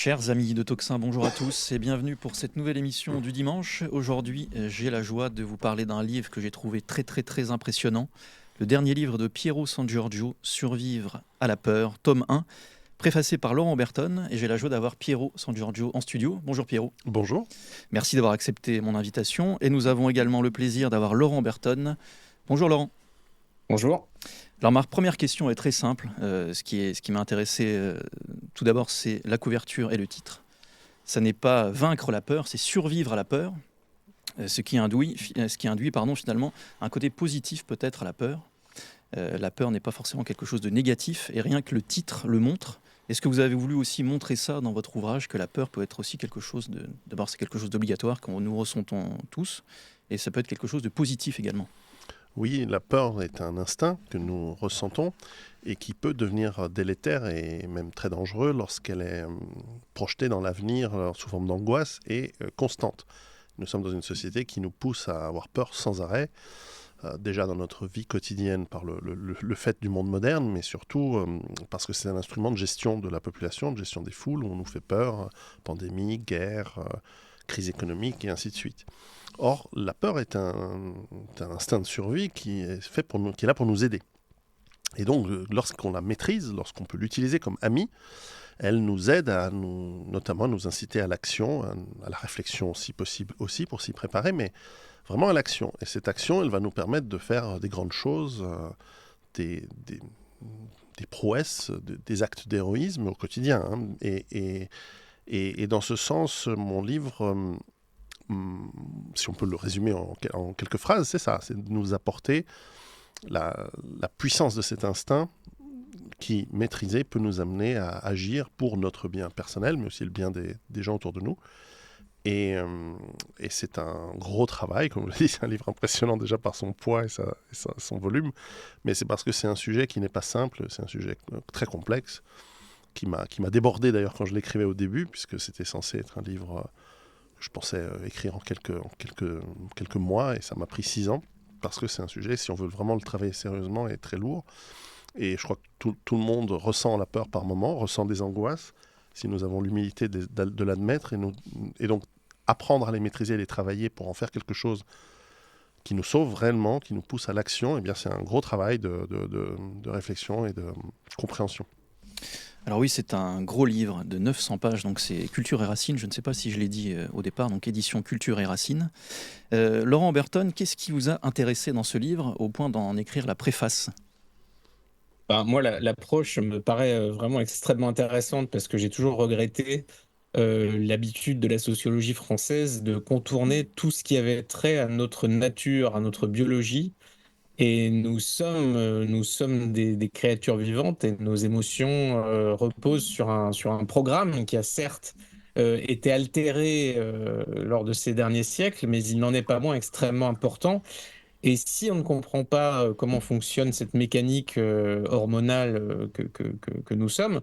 Chers amis de Toxin, bonjour à tous et bienvenue pour cette nouvelle émission du dimanche. Aujourd'hui, j'ai la joie de vous parler d'un livre que j'ai trouvé très impressionnant. Le dernier livre de Piero San Giorgio, Survivre à la peur, tome 1, préfacé par Laurent Berton. Et j'ai la joie d'avoir Piero San Giorgio en studio. Bonjour Piero. Bonjour. Merci d'avoir accepté mon invitation. Et nous avons également le plaisir d'avoir Laurent Berton. Bonjour Laurent. Bonjour. Alors ma première question est très simple. Ce qui m'a intéressé tout d'abord, c'est la couverture et le titre. Ça n'est pas vaincre la peur, c'est survivre à la peur, ce qui induit finalement un côté positif peut-être à la peur. La peur n'est pas forcément quelque chose de négatif et rien que le titre le montre. Est-ce que vous avez voulu aussi montrer ça dans votre ouvrage, que la peur peut être aussi quelque chose de... D'abord, c'est quelque chose d'obligatoire que nous ressentons tous et ça peut être quelque chose de positif également. Oui, la peur est un instinct que nous ressentons et qui peut devenir délétère et même très dangereux lorsqu'elle est projetée dans l'avenir sous forme d'angoisse et constante. Nous sommes dans une société qui nous pousse à avoir peur sans arrêt, déjà dans notre vie quotidienne par le fait du monde moderne, mais surtout parce que c'est un instrument de gestion de la population, de gestion des foules, où on nous fait peur, pandémie, guerre, crise économique et ainsi de suite. Or, la peur est un instinct de survie qui est là pour nous aider. Et donc, lorsqu'on la maîtrise, lorsqu'on peut l'utiliser comme ami, elle nous aide notamment à nous inciter à l'action, à la réflexion si possible aussi, pour s'y préparer, mais vraiment à l'action. Et cette action, elle va nous permettre de faire des grandes choses, des prouesses, des actes d'héroïsme au quotidien. Hein. Et dans ce sens, mon livre... si on peut le résumer en quelques phrases, c'est ça, c'est de nous apporter la puissance de cet instinct qui, maîtrisé, peut nous amener à agir pour notre bien personnel, mais aussi le bien des gens autour de nous. Et c'est un gros travail, comme je le dis, c'est un livre impressionnant déjà par son poids et son volume, mais c'est parce que c'est un sujet qui n'est pas simple, c'est un sujet très complexe, qui m'a débordé d'ailleurs quand je l'écrivais au début, puisque c'était censé être un livre... je pensais écrire en quelques mois, et ça m'a pris 6 ans, parce que c'est un sujet, si on veut vraiment le travailler sérieusement, est très lourd. Et je crois que tout le monde ressent la peur par moment, ressent des angoisses, si nous avons l'humilité de l'admettre, et donc apprendre à les maîtriser et les travailler pour en faire quelque chose qui nous sauve réellement, qui nous pousse à l'action, eh bien c'est un gros travail de réflexion et de compréhension. Alors oui, c'est un gros livre de 900 pages, donc c'est Culture et Racines, je ne sais pas si je l'ai dit au départ, donc édition Culture et Racines. Laurent Berton, qu'est-ce qui vous a intéressé dans ce livre au point d'en écrire la préface ? Moi, l'approche me paraît vraiment extrêmement intéressante parce que j'ai toujours regretté l'habitude de la sociologie française de contourner tout ce qui avait trait à notre nature, à notre biologie. Et nous sommes des créatures vivantes et nos émotions reposent sur un programme qui a certes été altéré lors de ces derniers siècles, mais il n'en est pas moins extrêmement important. Et si on ne comprend pas comment fonctionne cette mécanique hormonale que nous sommes,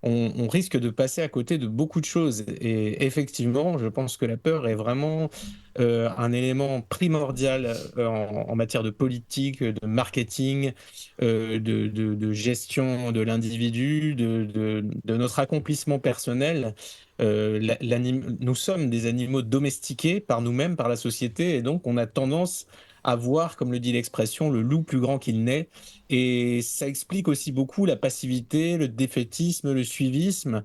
on risque de passer à côté de beaucoup de choses. Et effectivement, je pense que la peur est vraiment un élément primordial en matière de politique, de marketing, de gestion de l'individu, de notre accomplissement personnel. Nous sommes des animaux domestiqués par nous-mêmes, par la société, et donc on a tendance à voir, comme le dit l'expression, le loup plus grand qu'il n'est. Et ça explique aussi beaucoup la passivité, le défaitisme, le suivisme.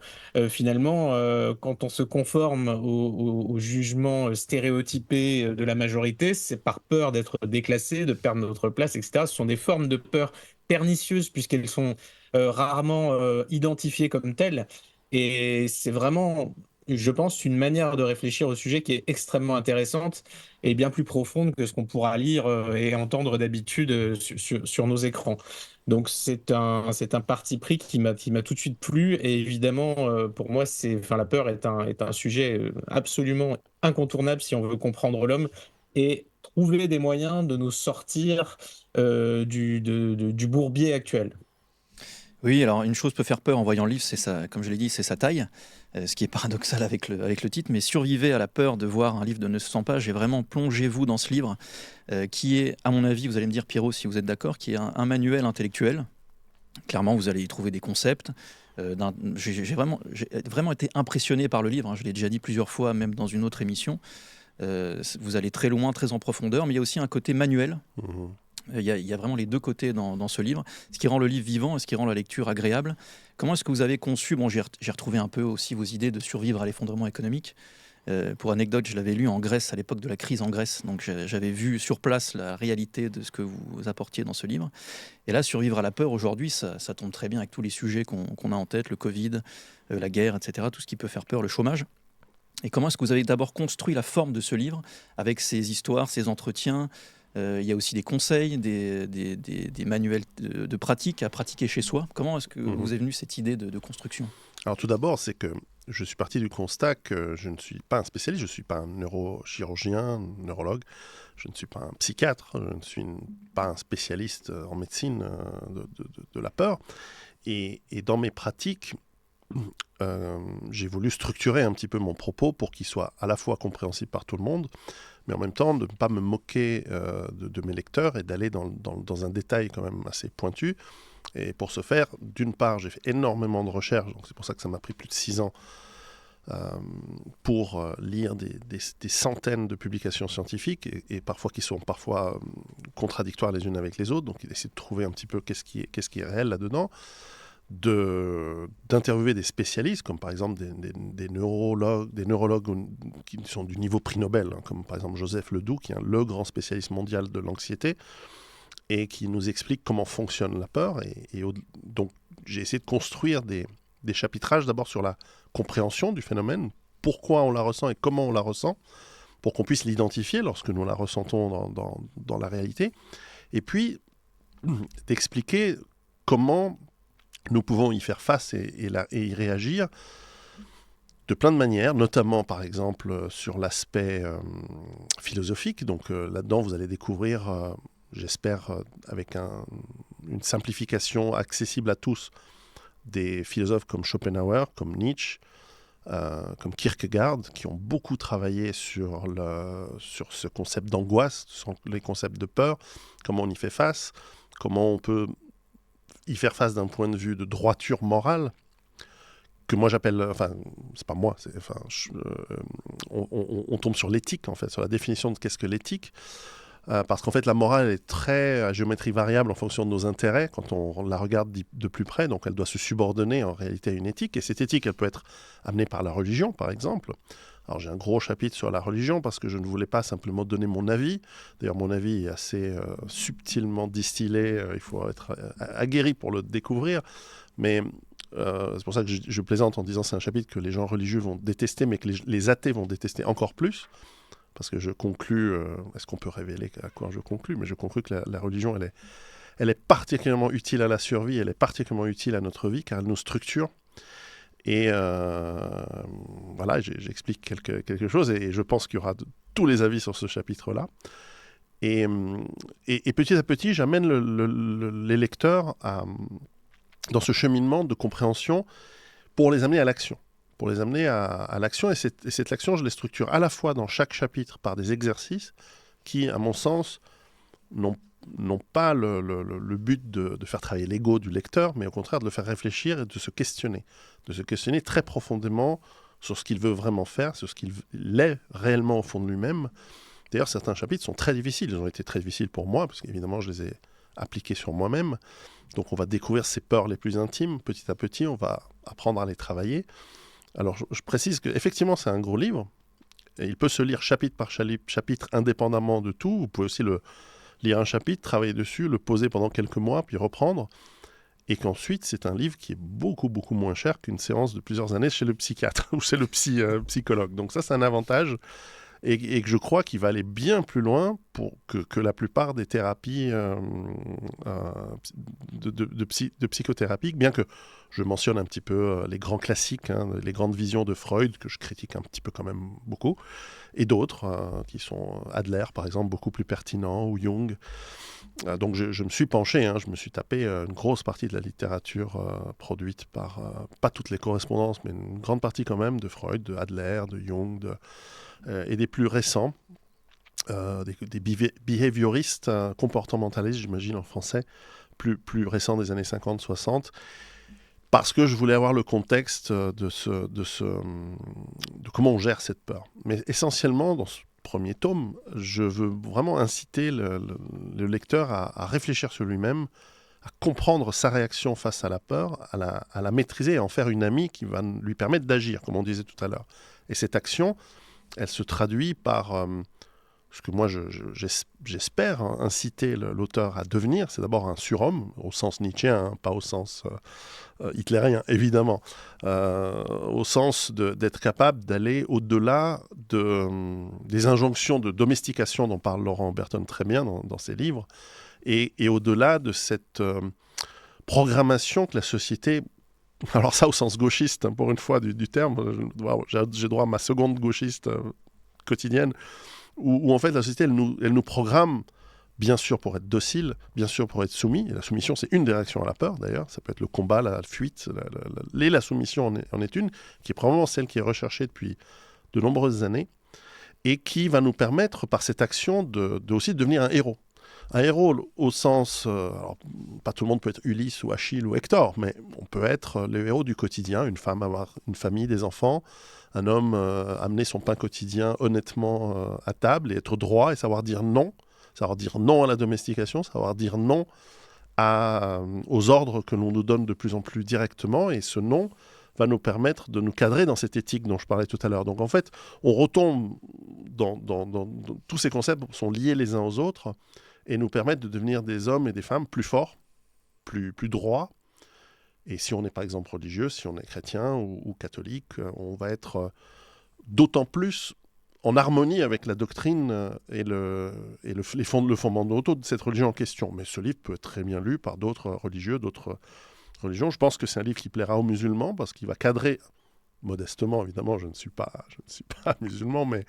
Finalement, quand on se conforme au jugement stéréotypé de la majorité, c'est par peur d'être déclassé, de perdre notre place, etc. Ce sont des formes de peur pernicieuses puisqu'elles sont rarement identifiées comme telles. Et c'est vraiment, je pense, une manière de réfléchir au sujet qui est extrêmement intéressante et bien plus profonde que ce qu'on pourra lire et entendre d'habitude sur nos écrans. Donc c'est un parti pris qui m'a tout de suite plu et évidemment pour moi la peur est un sujet absolument incontournable si on veut comprendre l'homme et trouver des moyens de nous sortir du bourbier actuel. Oui, alors une chose peut faire peur en voyant le livre, c'est ça, comme je l'ai dit, c'est sa taille, ce qui est paradoxal avec le titre, mais survivez à la peur de voir un livre de 900 pages et vraiment plongez-vous dans ce livre qui est, à mon avis, vous allez me dire Pierrot si vous êtes d'accord, qui est un manuel intellectuel. Clairement, vous allez y trouver des concepts, J'ai vraiment été impressionné par le livre, hein. Je l'ai déjà dit plusieurs fois, même dans une autre émission. Vous allez très loin, très en profondeur, mais il y a aussi un côté manuel. Mhm. Il y a vraiment les deux côtés dans ce livre, ce qui rend le livre vivant et ce qui rend la lecture agréable. Comment est-ce que vous avez conçu, bon, j'ai retrouvé un peu aussi vos idées de survivre à l'effondrement économique. Pour anecdote, je l'avais lu en Grèce à l'époque de la crise en Grèce, donc j'avais vu sur place la réalité de ce que vous apportiez dans ce livre. Et là, survivre à la peur, aujourd'hui, ça tombe très bien avec tous les sujets qu'on a en tête, le Covid, la guerre, etc., tout ce qui peut faire peur, le chômage. Et comment est-ce que vous avez d'abord construit la forme de ce livre, avec ses histoires, ses entretiens? Il y a aussi des conseils, des manuels de pratique à pratiquer chez soi. Comment est-ce que vous est venue cette idée de construction? Alors tout d'abord, c'est que je suis parti du constat que je ne suis pas un spécialiste, je ne suis pas un neurochirurgien, un neurologue, je ne suis pas un psychiatre, je ne suis pas un spécialiste en médecine de la peur. Et dans mes pratiques, j'ai voulu structurer un petit peu mon propos pour qu'il soit à la fois compréhensible par tout le monde, mais en même temps de ne pas me moquer de mes lecteurs et d'aller dans un détail quand même assez pointu. Et pour ce faire, d'une part, j'ai fait énormément de recherches, donc c'est pour ça que ça m'a pris plus de 6 ans pour lire des centaines de publications scientifiques et parfois qui sont contradictoires les unes avec les autres, donc essayer de trouver un petit peu qu'est-ce qui est réel là-dedans, d'interviewer des spécialistes, comme par exemple des neurologues qui sont du niveau prix Nobel, hein, comme par exemple Joseph Ledoux, qui est le grand spécialiste mondial de l'anxiété, et qui nous explique comment fonctionne la peur. Donc j'ai essayé de construire des chapitrages d'abord sur la compréhension du phénomène, pourquoi on la ressent et comment on la ressent, pour qu'on puisse l'identifier lorsque nous la ressentons dans la réalité, et puis d'expliquer comment nous pouvons y faire face et y réagir de plein de manières, notamment par exemple sur l'aspect philosophique. Donc là-dedans, vous allez découvrir, j'espère avec une simplification accessible à tous, des philosophes comme Schopenhauer, comme Nietzsche, comme Kierkegaard, qui ont beaucoup travaillé sur ce concept d'angoisse, sur les concepts de peur, comment on y fait face, comment on peut y faire face d'un point de vue de droiture morale, que moi j'appelle, enfin, c'est pas moi, on tombe sur l'éthique, en fait, sur la définition de qu'est-ce que l'éthique, parce qu'en fait la morale est très à géométrie variable en fonction de nos intérêts, quand on la regarde de plus près, donc elle doit se subordonner en réalité à une éthique, et cette éthique, elle peut être amenée par la religion, par exemple. Alors j'ai un gros chapitre sur la religion parce que je ne voulais pas simplement donner mon avis. D'ailleurs mon avis est assez subtilement distillé, il faut être aguerri pour le découvrir. Mais c'est pour ça que je plaisante en disant que c'est un chapitre que les gens religieux vont détester, mais que les athées vont détester encore plus. Parce que je conclus, est-ce qu'on peut révéler à quoi je conclus? Mais je conclus que la religion, elle est particulièrement utile à la survie, elle est particulièrement utile à notre vie car elle nous structure. Et voilà, j'explique quelque chose et je pense qu'il y aura tous les avis sur ce chapitre-là. Et petit à petit, j'amène les lecteurs dans ce cheminement de compréhension pour les amener à l'action. Pour les amener à l'action. Et cette action, je les structure à la fois dans chaque chapitre par des exercices qui, à mon sens, n'ont pas le but de faire travailler l'ego du lecteur, mais au contraire de le faire réfléchir et de se questionner très profondément sur ce qu'il veut vraiment faire, sur ce qu'il est réellement au fond de lui-même. D'ailleurs, certains chapitres sont très difficiles, ils ont été très difficiles pour moi, parce qu'évidemment, je les ai appliqués sur moi-même. Donc on va découvrir ses peurs les plus intimes, petit à petit, on va apprendre à les travailler. Alors je précise qu'effectivement, c'est un gros livre, et il peut se lire chapitre par chapitre indépendamment de tout. Vous pouvez aussi lire un chapitre, travailler dessus, le poser pendant quelques mois, puis reprendre. Et qu'ensuite, c'est un livre qui est beaucoup, beaucoup moins cher qu'une séance de plusieurs années chez le psychiatre ou chez le psychologue. Donc ça, c'est un avantage. Et que je crois qu'il va aller bien plus loin que la plupart des thérapies de psychothérapie, bien que je mentionne un petit peu les grands classiques, hein, les grandes visions de Freud, que je critique un petit peu quand même beaucoup, et d'autres qui sont Adler, par exemple, beaucoup plus pertinents, ou Jung. Donc je me suis penché, hein, je me suis tapé une grosse partie de la littérature produite par, pas toutes les correspondances, mais une grande partie quand même de Freud, de Adler, de Jung, et des plus récents, des behavioristes, comportementalistes, j'imagine en français, plus récents des années 50-60. parce que je voulais avoir le contexte de comment on gère cette peur. Mais essentiellement, dans ce premier tome, je veux vraiment inciter le lecteur à réfléchir sur lui-même, à comprendre sa réaction face à la peur, à la maîtriser et en faire une amie qui va lui permettre d'agir, comme on disait tout à l'heure. Et cette action, elle se traduit par ce que moi j'espère inciter l'auteur à devenir. C'est d'abord un surhomme, au sens nietzschéen, pas au sens hitlérien, évidemment, au sens d'être capable d'aller au-delà des injonctions de domestication dont parle Laurent Oberton très bien dans ses livres, et au-delà de cette programmation que la société... Alors ça au sens gauchiste, hein, pour une fois du terme, j'ai droit à ma seconde gauchiste quotidienne, où en fait la société, elle nous programme, bien sûr pour être docile, bien sûr pour être soumis, et la soumission c'est une des réactions à la peur d'ailleurs, ça peut être le combat, la fuite, la soumission en est une, qui est probablement celle qui est recherchée depuis de nombreuses années, et qui va nous permettre par cette action aussi de devenir un héros. Un héros au sens, alors, pas tout le monde peut être Ulysse ou Achille ou Hector, mais on peut être le héros du quotidien, une femme avoir une famille, des enfants, un homme amener son pain quotidien honnêtement à table et être droit et savoir dire non à la domestication, savoir dire non aux ordres que l'on nous donne de plus en plus directement, et ce non va nous permettre de nous cadrer dans cette éthique dont je parlais tout à l'heure. Donc en fait, on retombe dans tous ces concepts sont liés les uns aux autres, et nous permettent de devenir des hommes et des femmes plus forts, plus droits. Et si on est par exemple religieux, si on est chrétien ou catholique, on va être d'autant plus en harmonie avec la doctrine et le fondamentaux de cette religion en question. Mais ce livre peut être très bien lu par d'autres religieux, d'autres religions. Je pense que c'est un livre qui plaira aux musulmans parce qu'il va cadrer, modestement évidemment, je ne suis pas musulman, mais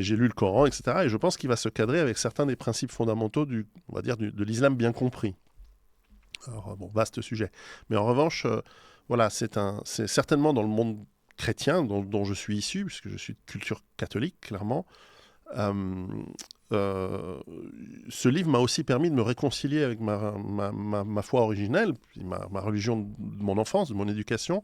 j'ai lu le Coran, etc. Et je pense qu'il va se cadrer avec certains des principes fondamentaux on va dire, de l'islam bien compris. Alors, bon, vaste sujet. Mais en revanche, voilà, c'est certainement dans le monde chrétien dont je suis issu, puisque je suis de culture catholique, clairement. Ce livre m'a aussi permis de me réconcilier avec ma foi originelle, ma religion de mon enfance, de mon éducation,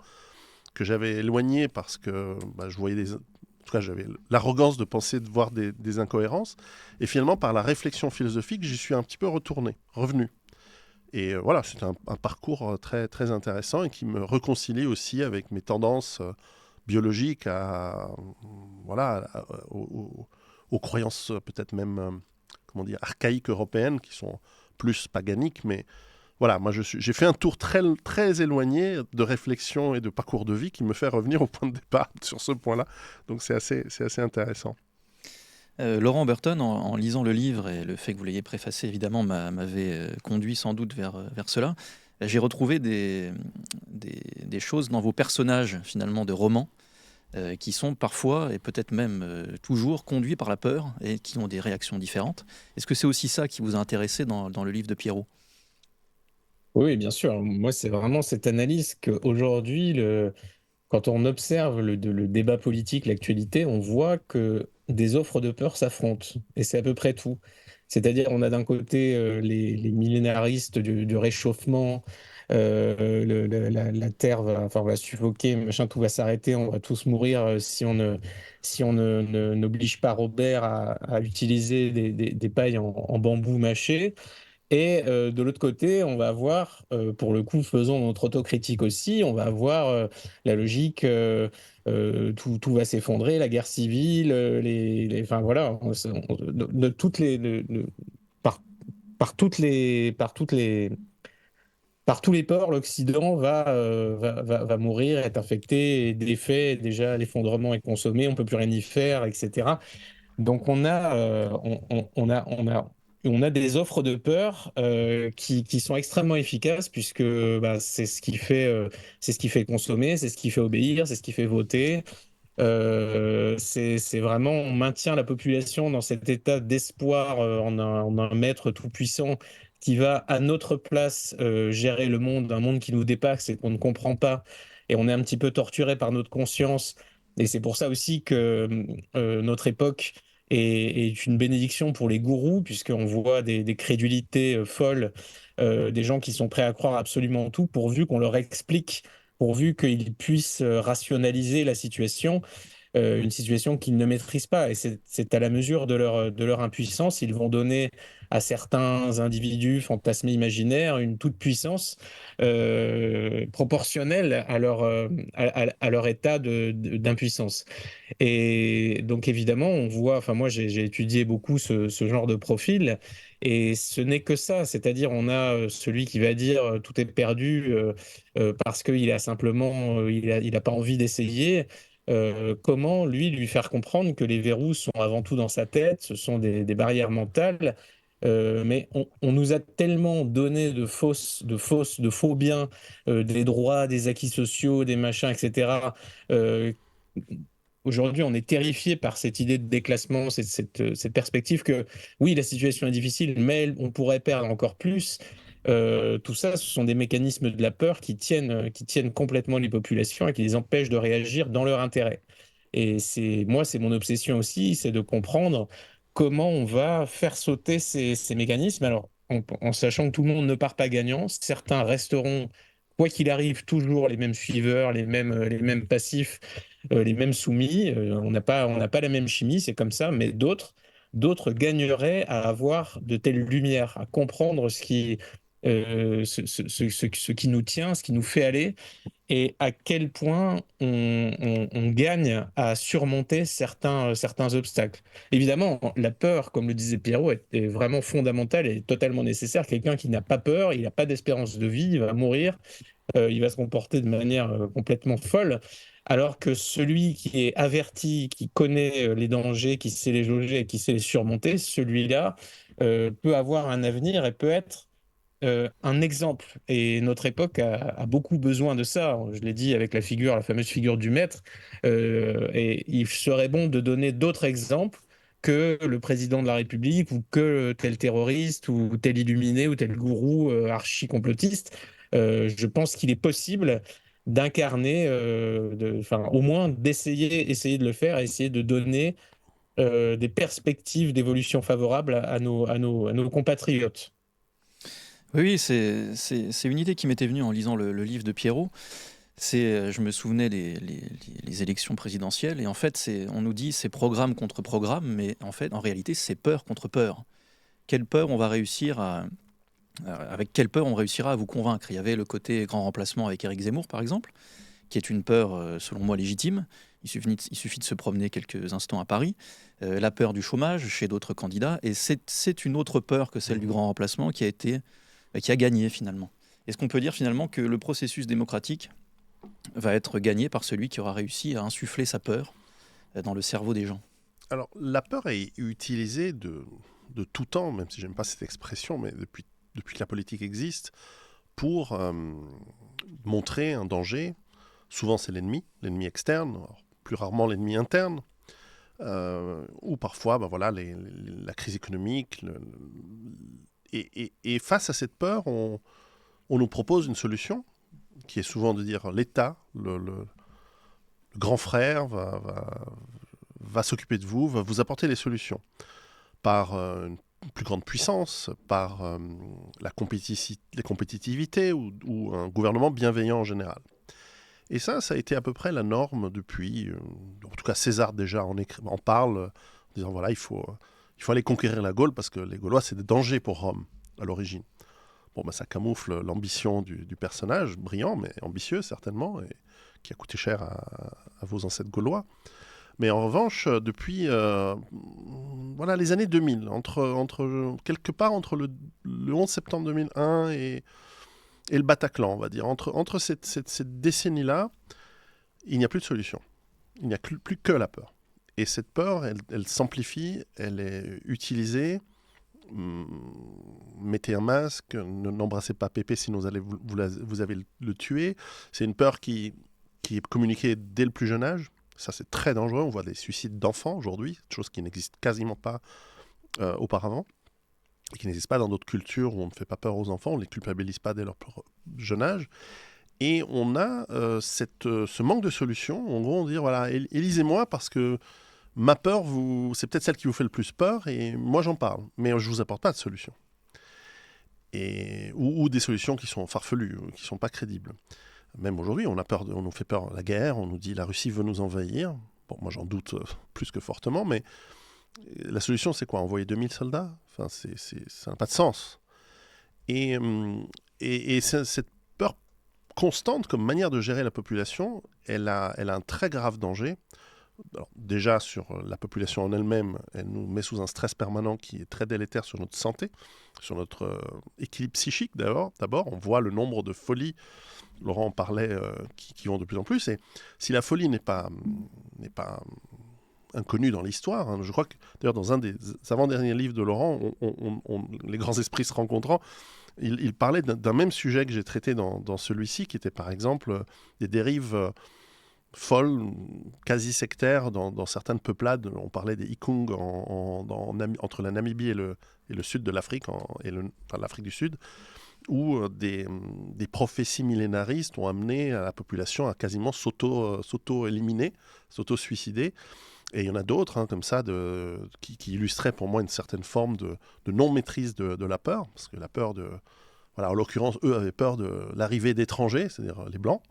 que j'avais éloignée parce que je voyais en tout cas, j'avais l'arrogance de penser, de voir des incohérences. Et finalement, par la réflexion philosophique, j'y suis un petit peu revenu. Et voilà, c'est un parcours très, très intéressant et qui me réconcilie aussi avec mes tendances biologiques aux croyances peut-être même, archaïques européennes, qui sont plus paganiques. Mais voilà, moi j'ai fait un tour très, très éloigné de réflexion et de parcours de vie qui me fait revenir au point de départ sur ce point-là. Donc c'est assez intéressant. Laurent Burton, en lisant le livre, et le fait que vous l'ayez préfacé évidemment m'avait conduit sans doute vers cela, j'ai retrouvé des choses dans vos personnages finalement de romans qui sont parfois et peut-être même toujours conduits par la peur et qui ont des réactions différentes. Est-ce que c'est aussi ça qui vous a intéressé dans le livre de Pierrot ? Oui, bien sûr. Moi, c'est vraiment cette analyse qu'aujourd'hui, quand on observe le débat politique, l'actualité, on voit que des offres de peur s'affrontent. Et c'est à peu près tout. C'est-à-dire, on a d'un côté les millénaristes du réchauffement, la Terre va suffoquer, machin, tout va s'arrêter, on va tous mourir si on n'oblige pas Robert à utiliser des pailles en bambou mâché. Et de l'autre côté, on va avoir, pour le coup, faisons notre autocritique aussi, on va avoir la logique, tout va s'effondrer, la guerre civile, enfin voilà, de toutes par, par tous les ports, l'Occident va mourir, être infecté, et défait, déjà l'effondrement est consommé, on peut plus rien y faire, etc. Donc on a des offres de peur qui sont extrêmement efficaces puisque c'est ce qui fait consommer, c'est ce qui fait obéir, c'est ce qui fait voter. C'est vraiment, on maintient la population dans cet état d'espoir en un maître tout-puissant qui va à notre place gérer le monde, un monde qui nous dépasse et qu'on ne comprend pas. Et on est un petit peu torturé par notre conscience. Et c'est pour ça aussi que notre époque est une bénédiction pour les gourous, puisqu'on voit des crédulités folles, des gens qui sont prêts à croire absolument tout, pourvu qu'on leur explique pourvu qu'ils puissent rationaliser la situation, une situation qu'ils ne maîtrisent pas. Et c'est à la mesure de leur impuissance. Ils vont donner à certains individus fantasmés imaginaires une toute-puissance proportionnelle à à leur état d'impuissance. Et donc évidemment, on voit, enfin moi j'ai étudié beaucoup ce genre de profil, et ce n'est que ça, c'est-à-dire on a celui qui va dire tout est perdu parce qu'il a simplement, il a pas envie d'essayer. Comment lui faire comprendre que les verrous sont avant tout dans sa tête, ce sont des barrières mentales, mais on nous a tellement donné de faux biens, des droits, des acquis sociaux, des machins, etc. euh, Aujourd'hui, on est terrifié par cette idée de déclassement, cette perspective que oui, la situation est difficile, mais on pourrait perdre encore plus. Tout ça, ce sont des mécanismes de la peur qui tiennent complètement les populations et qui les empêchent de réagir dans leur intérêt. Et c'est mon obsession aussi, c'est de comprendre comment on va faire sauter ces mécanismes. Alors, en sachant que tout le monde ne part pas gagnant, certains resteront, quoi qu'il arrive, toujours les mêmes suiveurs, les mêmes passifs, les mêmes soumis. On n'a pas la même chimie, c'est comme ça, mais d'autres gagneraient à avoir de telles lumières, à comprendre ce qui nous tient, ce qui nous fait aller, et à quel point on gagne à surmonter certains obstacles. Évidemment, la peur, comme le disait Pierrot, est vraiment fondamentale et totalement nécessaire. Quelqu'un qui n'a pas peur, il n'a pas d'espérance de vie, il va mourir, il va se comporter de manière complètement folle. Alors que celui qui est averti, qui connaît les dangers, qui sait les jauger et qui sait les surmonter, celui-là peut avoir un avenir et peut être un exemple. Et notre époque a beaucoup besoin de ça. Je l'ai dit avec la fameuse figure du maître. Et il serait bon de donner d'autres exemples que le président de la République ou que tel terroriste ou tel illuminé ou tel gourou archi-complotiste. Je pense qu'il est possible d'incarner, enfin, au moins essayer de le faire, essayer de donner des perspectives d'évolution favorables à nos compatriotes. Oui, oui, c'est une idée qui m'était venue en lisant le livre de Pierrot. Je me souvenais les élections présidentielles, et en fait, on nous dit c'est programme contre programme, mais en fait, en réalité, c'est peur contre peur. Quelle peur on va réussir avec quelle peur on réussira à vous convaincre? Il y avait le côté grand remplacement avec Éric Zemmour, par exemple, qui est une peur, selon moi, légitime. Il suffit de se promener quelques instants à Paris. La peur du chômage chez d'autres candidats, et c'est une autre peur que celle du grand remplacement qui a gagné finalement. Est-ce qu'on peut dire finalement que le processus démocratique va être gagné par celui qui aura réussi à insuffler sa peur dans le cerveau des gens? Alors, la peur est utilisée de tout temps, même si j'aime pas cette expression, mais depuis que la politique existe, pour montrer un danger. Souvent, c'est l'ennemi externe, alors, plus rarement l'ennemi interne, ou parfois, ben voilà, la crise économique. Et face à cette peur, on nous propose une solution, qui est souvent de dire l'État, le grand frère va s'occuper de vous, va vous apporter les solutions. Par une plus grande puissance, par la compétitivité ou un gouvernement bienveillant en général. Et ça a été à peu près la norme depuis, en tout cas César déjà en parle, en disant voilà, il faut aller conquérir la Gaule parce que les Gaulois c'est des dangers pour Rome à l'origine. Bon, ça camoufle l'ambition du personnage, brillant mais ambitieux certainement, et qui a coûté cher à vos ancêtres gaulois. Mais en revanche, depuis voilà, les années 2000, quelque part entre le 11 septembre 2001 et le Bataclan, on va dire, entre cette décennie-là, il n'y a plus de solution. Il n'y a plus que la peur. Et cette peur, elle s'amplifie, elle est utilisée. Mettez un masque, n'embrassez pas Pépé sinon vous allez le tuer. C'est une peur qui est communiquée dès le plus jeune âge. Ça, c'est très dangereux. On voit des suicides d'enfants aujourd'hui, chose qui n'existe quasiment pas auparavant, et qui n'existe pas dans d'autres cultures où on ne fait pas peur aux enfants, on ne les culpabilise pas dès leur jeune âge. Et on a ce manque de solution. En gros, on dit, voilà, élisez-moi parce que ma peur, c'est peut-être celle qui vous fait le plus peur, et moi j'en parle, mais je ne vous apporte pas de solution. Ou des solutions qui sont farfelues, qui ne sont pas crédibles. Même aujourd'hui, on nous fait peur la guerre, on nous dit la Russie veut nous envahir. Bon, moi j'en doute plus que fortement, mais la solution c'est quoi? Envoyer 2000 soldats? Enfin, ça n'a pas de sens. Et, cette peur constante comme manière de gérer la population, elle a un très grave danger. Alors, déjà sur la population en elle-même, elle nous met sous un stress permanent qui est très délétère sur notre santé, sur notre équilibre psychique d'abord. On voit le nombre de folies, Laurent en parlait, qui vont de plus en plus. Et si la folie n'est pas inconnue dans l'histoire, hein, je crois que d'ailleurs dans un des avant-derniers livres de Laurent, les grands esprits se rencontrant, il parlait d'un même sujet que j'ai traité dans celui-ci, qui était par exemple des dérives folles, quasi sectaires dans certaines peuplades. On parlait des Ikung entre la Namibie et le sud de l'Afrique, l'Afrique du Sud, où des prophéties millénaristes ont amené à la population à quasiment s'auto-éliminer, s'auto-suicider. Et il y en a d'autres, comme ça, qui illustraient pour moi une certaine forme de non-maîtrise de la peur, parce que la peur voilà, en l'occurrence, eux avaient peur de l'arrivée d'étrangers, c'est-à-dire les Blancs,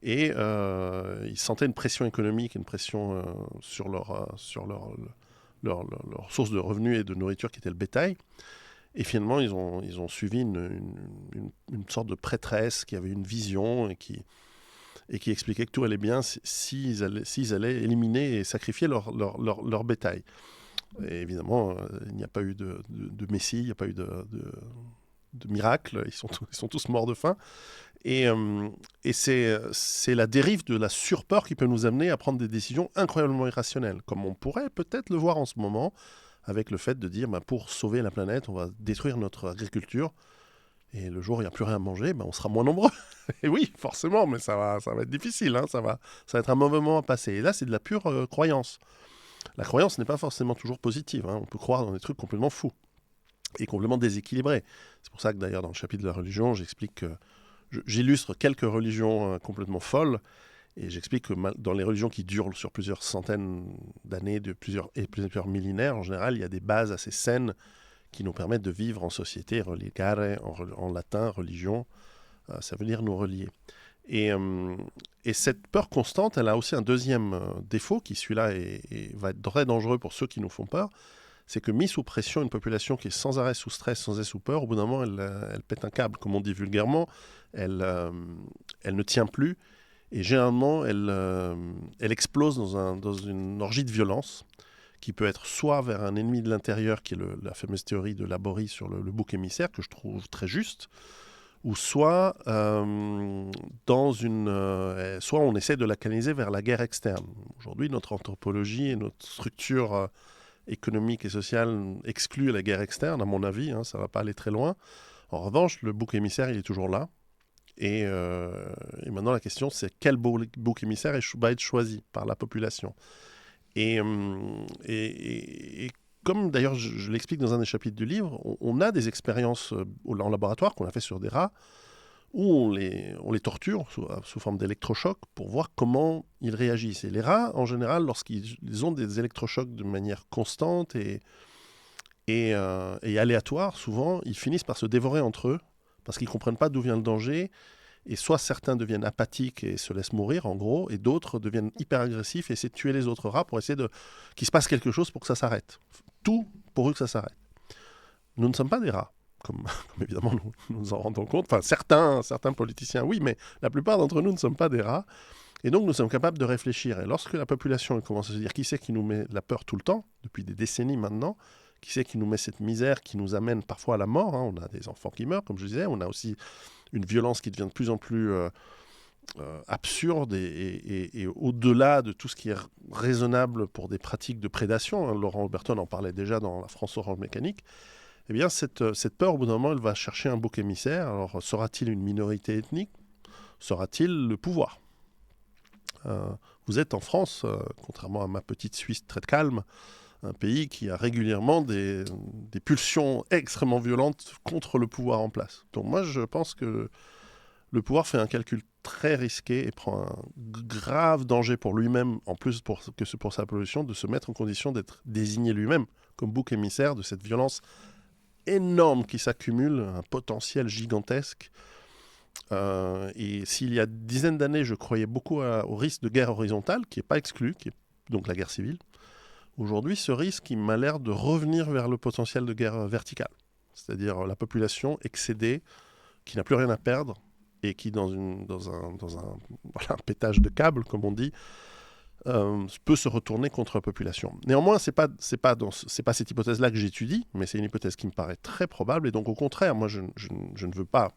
et ils sentaient une pression économique, une pression sur leur source de revenus et de nourriture qui était le bétail. Et finalement, ils ont suivi une sorte de prêtresse qui avait une vision et qui expliquait que tout allait bien s'ils allaient éliminer et sacrifier leur bétail. Et évidemment, il n'y a pas eu de messie, il n'y a pas eu de miracle, ils sont tous morts de faim. Et c'est la dérive de la surpeur qui peut nous amener à prendre des décisions incroyablement irrationnelles, comme on pourrait peut-être le voir en ce moment, avec le fait de dire pour sauver la planète, on va détruire notre agriculture, et le jour où il n'y a plus rien à manger, on sera moins nombreux. Et oui, forcément, mais ça va être difficile, hein, ça va être un mauvais moment à passer. Et là, c'est de la pure croyance. La croyance n'est pas forcément toujours positive, hein. On peut croire dans des trucs complètement fous et complètement déséquilibrés. C'est pour ça que d'ailleurs, dans le chapitre de la religion, j'explique que j'illustre quelques religions complètement folles, et j'explique que dans les religions qui durent sur plusieurs centaines d'années, plusieurs millénaires, en général, il y a des bases assez saines qui nous permettent de vivre en société, religare, en latin, religion, ça veut dire nous relier. Et cette peur constante, elle a aussi un deuxième défaut, qui celui-là va être très dangereux pour ceux qui nous font peur, c'est que mis sous pression, une population qui est sans arrêt sous stress, sans arrêt sous peur, au bout d'un moment, elle pète un câble, comme on dit vulgairement, elle ne tient plus, et généralement, elle explose dans une orgie de violence, qui peut être soit vers un ennemi de l'intérieur, qui est la fameuse théorie de Laborie sur le bouc émissaire, que je trouve très juste, ou soit soit on essaie de la canaliser vers la guerre externe. Aujourd'hui, notre anthropologie et notre structure économique et sociale exclut la guerre externe, à mon avis, hein, ça ne va pas aller très loin. En revanche, le bouc émissaire, il est toujours là. Et maintenant, la question, c'est quel bouc émissaire va être choisi par la population. Et comme d'ailleurs je l'explique dans un des chapitres du livre, on a des expériences en laboratoire qu'on a fait sur des rats, où on les torture sous forme d'électrochocs pour voir comment ils réagissent. Et les rats, en général, lorsqu'ils ont des électrochocs de manière constante et aléatoire, souvent, ils finissent par se dévorer entre eux, parce qu'ils ne comprennent pas d'où vient le danger. Et soit certains deviennent apathiques et se laissent mourir, en gros, et d'autres deviennent hyper agressifs et essaient de tuer les autres rats pour essayer qu'il se passe quelque chose pour que ça s'arrête. Tout pour eux que ça s'arrête. Nous ne sommes pas des rats, comme évidemment nous en rendons compte. Enfin, certains politiciens, oui, mais la plupart d'entre nous ne sommes pas des rats. Et donc, nous sommes capables de réfléchir. Et lorsque la population commence à se dire qui c'est qui nous met la peur tout le temps, depuis des décennies maintenant, qui c'est qui nous met cette misère qui nous amène parfois à la mort, hein. On a des enfants qui meurent, comme je disais, on a aussi une violence qui devient de plus en plus absurde et au-delà de tout ce qui est raisonnable pour des pratiques de prédation. Hein. Laurent Oberton en parlait déjà dans La France orange mécanique. Eh bien, cette peur, au bout d'un moment, elle va chercher un bouc émissaire. Alors, sera-t-il une minorité ethnique? Sera-t-il le pouvoir? Vous êtes en France, contrairement à ma petite Suisse très calme, un pays qui a régulièrement des pulsions extrêmement violentes contre le pouvoir en place. Donc moi, je pense que le pouvoir fait un calcul très risqué et prend un grave danger pour lui-même, en plus que pour sa population, de se mettre en condition d'être désigné lui-même comme bouc émissaire de cette violence énorme qui s'accumule, un potentiel gigantesque. Et s'il y a une dizaine d'années, je croyais beaucoup au risque de guerre horizontale, qui n'est pas exclu, qui est donc la guerre civile, aujourd'hui, ce risque, il m'a l'air de revenir vers le potentiel de guerre verticale. C'est-à-dire la population excédée, qui n'a plus rien à perdre, et qui, dans un pétage de câble, comme on dit, peut se retourner contre la population. Néanmoins, c'est pas cette hypothèse-là que j'étudie, mais c'est une hypothèse qui me paraît très probable. Et donc, au contraire, moi, je ne veux pas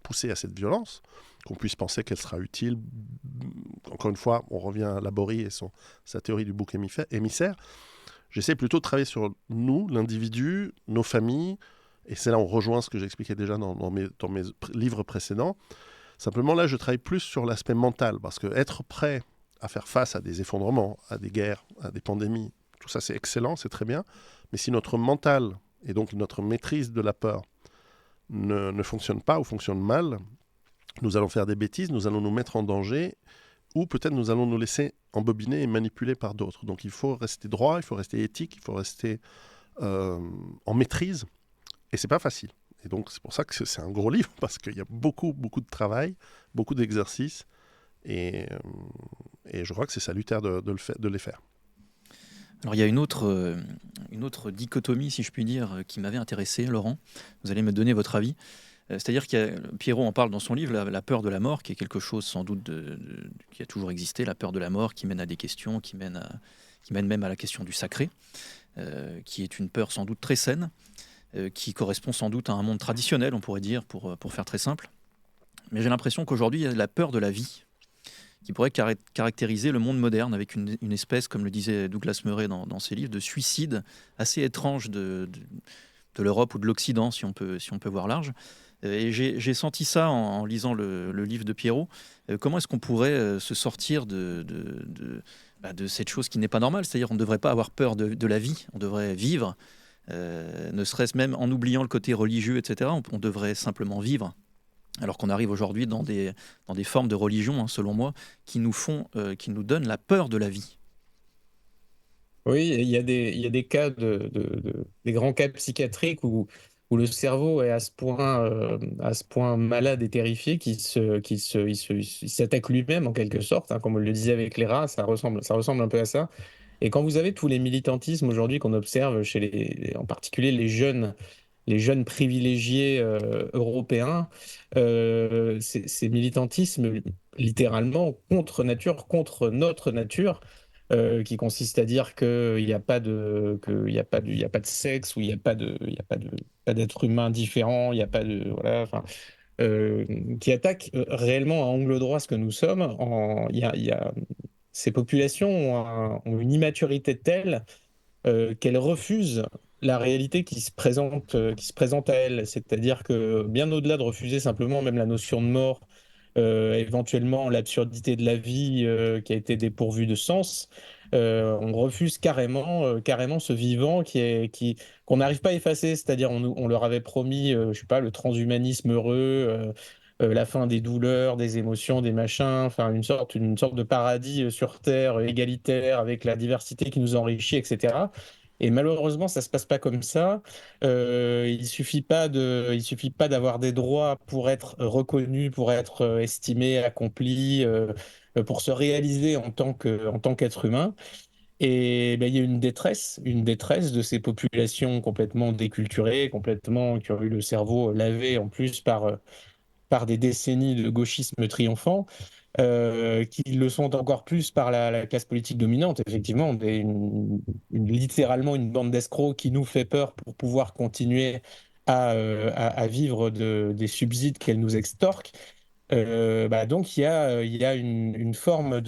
pousser à cette violence, qu'on puisse penser qu'elle sera utile. Encore une fois, on revient à Laborie et sa théorie du bouc émissaire. J'essaie plutôt de travailler sur nous, l'individu, nos familles, et c'est là où on rejoint ce que j'expliquais déjà dans mes livres précédents. Simplement, là, je travaille plus sur l'aspect mental, parce que être prêt à faire face à des effondrements, à des guerres, à des pandémies, tout ça, c'est excellent, c'est très bien. Mais si notre mental, et donc notre maîtrise de la peur, ne fonctionne pas ou fonctionne mal, nous allons faire des bêtises, nous allons nous mettre en danger, ou peut-être nous allons nous laisser embobiner et manipuler par d'autres. Donc il faut rester droit, il faut rester éthique, il faut rester en maîtrise, et c'est pas facile. Et donc c'est pour ça que c'est un gros livre, parce qu'il y a beaucoup, beaucoup de travail, beaucoup d'exercices, et je crois que c'est salutaire de les faire. Alors il y a une autre dichotomie, si je puis dire, qui m'avait intéressé, Laurent. Vous allez me donner votre avis. C'est-à-dire que Pierrot en parle dans son livre, la peur de la mort, qui est quelque chose sans doute qui a toujours existé, la peur de la mort qui mène à des questions, qui mène même à la question du sacré, qui est une peur sans doute très saine, qui correspond sans doute à un monde traditionnel, on pourrait dire, pour faire très simple. Mais j'ai l'impression qu'aujourd'hui, il y a la peur de la vie, qui pourrait caractériser le monde moderne avec une espèce, comme le disait Douglas Murray dans ses livres, de suicide assez étrange de l'Europe ou de l'Occident, si on peut voir large. Et j'ai senti ça en lisant le livre de Pierrot. Comment est-ce qu'on pourrait se sortir de cette chose qui n'est pas normale? C'est-à-dire qu'on ne devrait pas avoir peur de la vie, on devrait vivre, ne serait-ce même en oubliant le côté religieux, etc. On devrait simplement vivre. Alors qu'on arrive aujourd'hui dans des formes de religion, hein, selon moi, qui nous donnent la peur de la vie. Oui, il y a des cas des grands cas psychiatriques où le cerveau est à ce point malade et terrifié il s'attaque lui-même en quelque sorte, hein, comme on le disait avec les rats, ça ressemble un peu à ça. Et quand vous avez tous les militantismes aujourd'hui qu'on observe en particulier les jeunes privilégiés européens, ces militantismes littéralement contre nature, contre notre nature, qui consiste à dire qu'il n'y a pas il y a pas de sexe, ou il y a pas d'être humain différent, il n'y a pas de voilà, enfin, qui attaque réellement à angle droit ce que nous sommes. Ces populations ont une immaturité telle qu'elle refuse la réalité qui se présente à elle. C'est-à-dire que bien au-delà de refuser simplement même la notion de mort, éventuellement l'absurdité de la vie qui a été dépourvue de sens, on refuse carrément ce vivant qu'on n'arrive pas à effacer. C'est-à-dire on leur avait promis, je sais pas, le transhumanisme heureux. La fin des douleurs, des émotions, des machins, enfin une sorte de paradis sur Terre égalitaire avec la diversité qui nous enrichit, etc. Et malheureusement, ça se passe pas comme ça. Il suffit pas d'avoir des droits pour être reconnu, pour être estimé, accompli, pour se réaliser en tant qu'être humain. Et ben, il y a une détresse de ces populations complètement déculturées, complètement qui ont eu le cerveau lavé en plus par des décennies de gauchisme triomphant, qui le sont encore plus par la classe politique dominante. Effectivement, littéralement une bande d'escrocs qui nous fait peur pour pouvoir continuer à vivre des subsides qu'elle nous extorque. Donc il y a une forme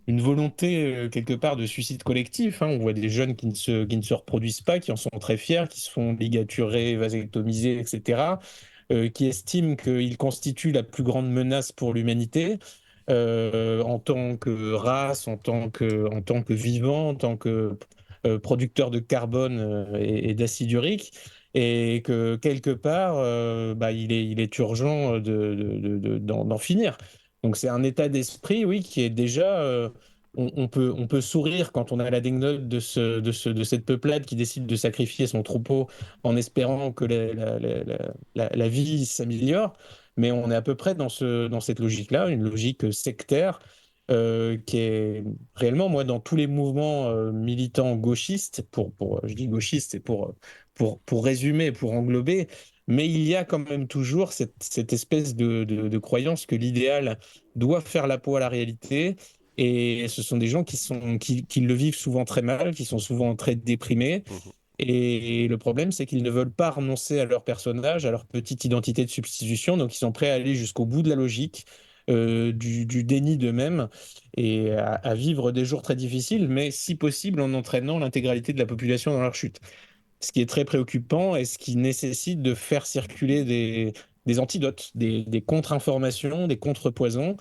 une volonté quelque part de suicide collectif, hein. On voit des jeunes qui ne se reproduisent pas, qui en sont très fiers, qui se font ligaturer, vasectomiser, etc., qui estiment qu'ils constituent la plus grande menace pour l'humanité en tant que race, en tant que vivant, en tant que producteur de carbone et d'acide urique. Et que quelque part, il est urgent d'en finir. Donc c'est un état d'esprit, oui, qui est déjà... on peut sourire quand on a l'anecdote de cette peuplade qui décide de sacrifier son troupeau en espérant que la vie s'améliore. mais on est à peu près dans cette logique-là, une logique sectaire, qui est réellement, moi, dans tous les mouvements militants gauchistes, je dis gauchistes, c'est pour résumer, pour englober, mais il y a quand même toujours cette espèce de croyance que l'idéal doit faire la peau à la réalité. Et ce sont des gens qui le vivent souvent très mal, qui sont souvent très déprimés. Mhm. Et le problème, c'est qu'ils ne veulent pas renoncer à leur personnage, à leur petite identité de substitution. Donc, ils sont prêts à aller jusqu'au bout de la logique, du déni d'eux-mêmes et à vivre des jours très difficiles, mais si possible en entraînant l'intégralité de la population dans leur chute. Ce qui est très préoccupant et ce qui nécessite de faire circuler des antidotes, des contre-informations, des contre-poisons.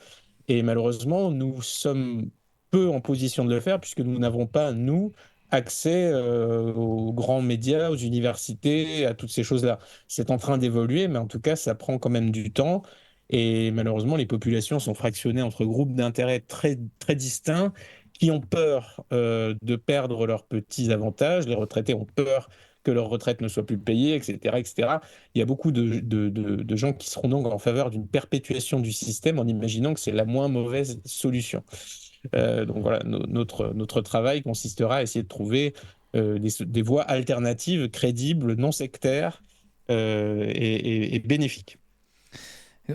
Et malheureusement, nous sommes peu en position de le faire puisque nous n'avons pas, nous, accès aux grands médias, aux universités, à toutes ces choses-là. C'est en train d'évoluer, mais en tout cas, ça prend quand même du temps. Et malheureusement, les populations sont fractionnées entre groupes d'intérêts très, très distincts qui ont peur de perdre leurs petits avantages. Les retraités ont peur que leur retraite ne soit plus payée, etc., etc. Il y a beaucoup de gens qui seront donc en faveur d'une perpétuation du système en imaginant que c'est la moins mauvaise solution. Donc voilà, notre travail consistera à essayer de trouver des voies alternatives, crédibles, non sectaires et bénéfiques.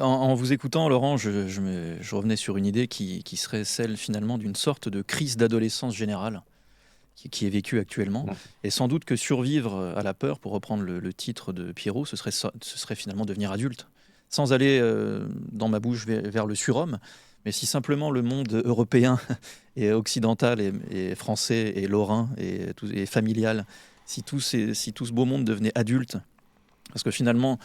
En vous écoutant, Laurent, je revenais sur une idée qui serait celle finalement d'une sorte de crise d'adolescence générale qui est vécue actuellement. Et sans doute que survivre à la peur, pour reprendre le titre de Pierrot, ce serait finalement devenir adulte. Sans aller dans ma bouche vers le surhomme, mais si simplement le monde européen et occidental et français et lorrain et familial, si tout ce beau monde devenait adulte, parce que finalement,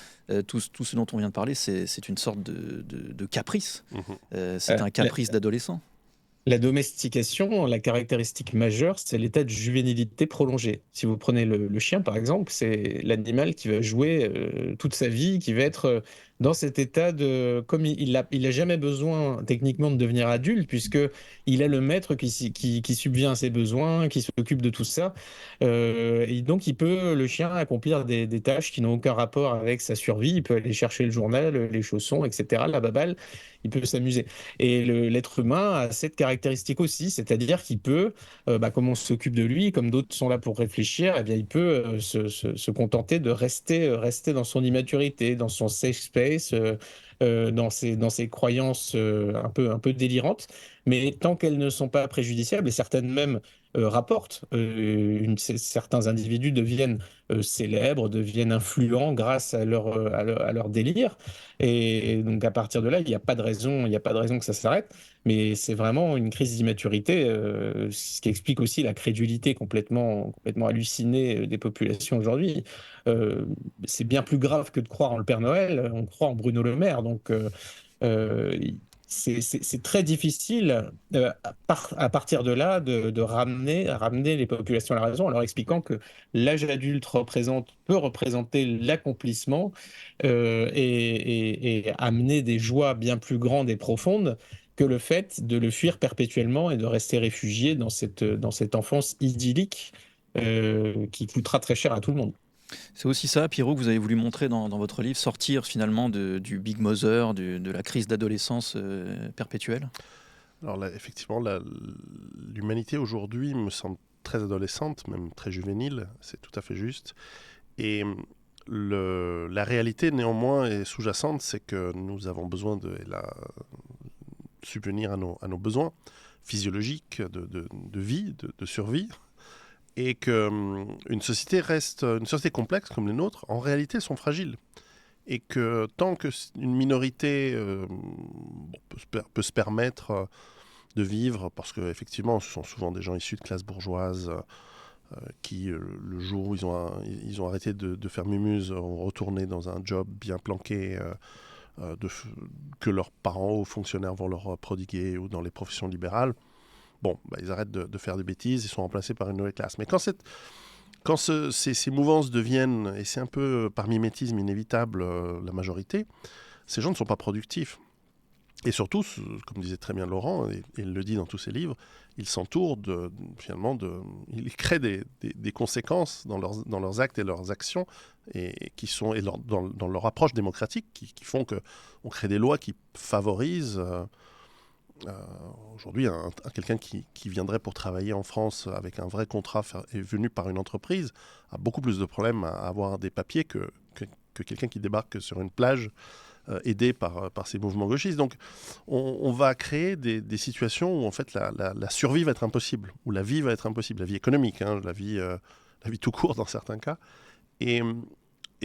tout ce dont on vient de parler, c'est une sorte de caprice. C'est un caprice d'adolescent. La domestication, la caractéristique majeure, c'est l'état de juvénilité prolongée. Si vous prenez le chien, par exemple, c'est l'animal qui va jouer toute sa vie, qui va être dans cet état de... Comme il a jamais besoin techniquement de devenir adulte, puisque il a le maître qui subvient à ses besoins, qui s'occupe de tout ça. Et donc, le chien, accomplir des tâches qui n'ont aucun rapport avec sa survie. Il peut aller chercher le journal, les chaussons, etc., la baballe. Il peut s'amuser. Et l'être humain a cette caractéristique aussi, c'est-à-dire qu'il peut, comme on s'occupe de lui, comme d'autres sont là pour réfléchir, eh bien, il peut se contenter de rester dans son immaturité, dans son safe space, dans ses croyances un peu délirantes. Mais tant qu'elles ne sont pas préjudiciables, et certaines même rapportent, certains individus deviennent célèbres, deviennent influents grâce à leur délire. Et donc à partir de là, il n'y a pas de raison que ça s'arrête. Mais c'est vraiment une crise d'immaturité, ce qui explique aussi la crédulité complètement hallucinée des populations aujourd'hui. Euh, c'est bien plus grave que de croire en le Père Noël. On croit en Bruno Le Maire, donc euh, c'est très difficile à partir de là de ramener les populations à la raison en leur expliquant que l'âge adulte peut représenter l'accomplissement et amener des joies bien plus grandes et profondes que le fait de le fuir perpétuellement et de rester réfugié dans cette enfance idyllique qui coûtera très cher à tout le monde. C'est aussi ça, Pierrot, que vous avez voulu montrer dans votre livre, sortir finalement du Big Mother, de la crise d'adolescence perpétuelle. Alors là, effectivement, l'humanité aujourd'hui me semble très adolescente, même très juvénile, c'est tout à fait juste. Et la réalité néanmoins est sous-jacente, c'est que nous avons besoin de subvenir à nos besoins physiologiques de vie, de survie, et qu'une société reste une société complexe comme les nôtres, en réalité sont fragiles. Et que tant qu'une minorité peut se permettre de vivre, parce qu'effectivement ce sont souvent des gens issus de classes bourgeoises qui, le jour où ils ont arrêté de faire mumuse, ont retourné dans un job bien planqué que leurs parents ou fonctionnaires vont leur prodiguer, ou dans les professions libérales. Bon, ils arrêtent de faire des bêtises, ils sont remplacés par une nouvelle classe. Mais quand ces mouvances deviennent, et c'est un peu par mimétisme inévitable, la majorité, ces gens ne sont pas productifs. Et surtout, comme disait très bien Laurent, et il le dit dans tous ses livres, il s'entoure il crée des conséquences dans leurs actes et leurs actions, et qui sont dans leur approche démocratique, qui font qu'on crée des lois qui favorisent. Aujourd'hui, quelqu'un qui viendrait pour travailler en France avec un vrai contrat et venu par une entreprise a beaucoup plus de problèmes à avoir des papiers que quelqu'un qui débarque sur une plage aidé par ces mouvements gauchistes. Donc on va créer des situations où en fait la survie va être impossible, où la vie va être impossible, la vie économique, la vie tout court dans certains cas. Et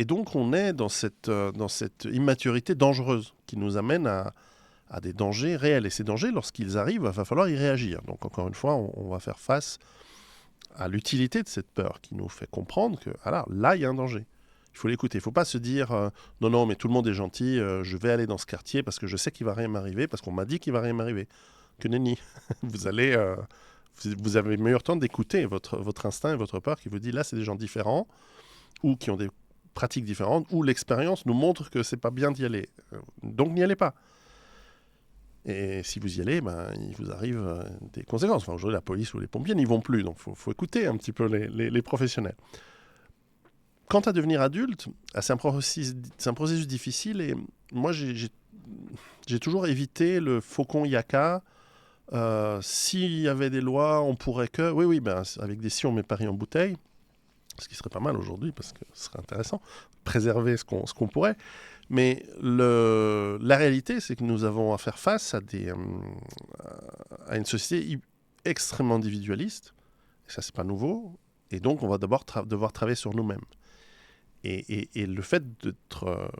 donc on est dans cette immaturité dangereuse qui nous amène à des dangers réels. Et ces dangers, lorsqu'ils arrivent, il va falloir y réagir. Donc encore une fois, on va faire face à l'utilité de cette peur qui nous fait comprendre que là, il y a un danger. Il faut l'écouter. Il ne faut pas se dire non, mais tout le monde est gentil, je vais aller dans ce quartier parce que je sais qu'il ne va rien m'arriver, parce qu'on m'a dit qu'il ne va rien m'arriver. Que nenni. Vous avez le meilleur temps d'écouter votre instinct et votre peur qui vous dit là, c'est des gens différents ou qui ont des pratiques différentes, ou l'expérience nous montre que ce n'est pas bien d'y aller. Donc n'y allez pas. Et si vous y allez, il vous arrive des conséquences. Enfin, aujourd'hui, la police ou les pompiers n'y vont plus, donc il faut écouter un petit peu les professionnels. Quant à devenir adulte, c'est un processus difficile, et moi j'ai toujours évité le faucon yaka. S'il y avait des lois, on pourrait que... Oui, avec des si on met Paris en bouteille, ce qui serait pas mal aujourd'hui, parce que ce serait intéressant, préserver ce qu'on pourrait. Mais la réalité, c'est que nous avons à faire face à une société extrêmement individualiste, et ça c'est pas nouveau, et donc on va d'abord devoir travailler sur nous-mêmes. Et le fait d'être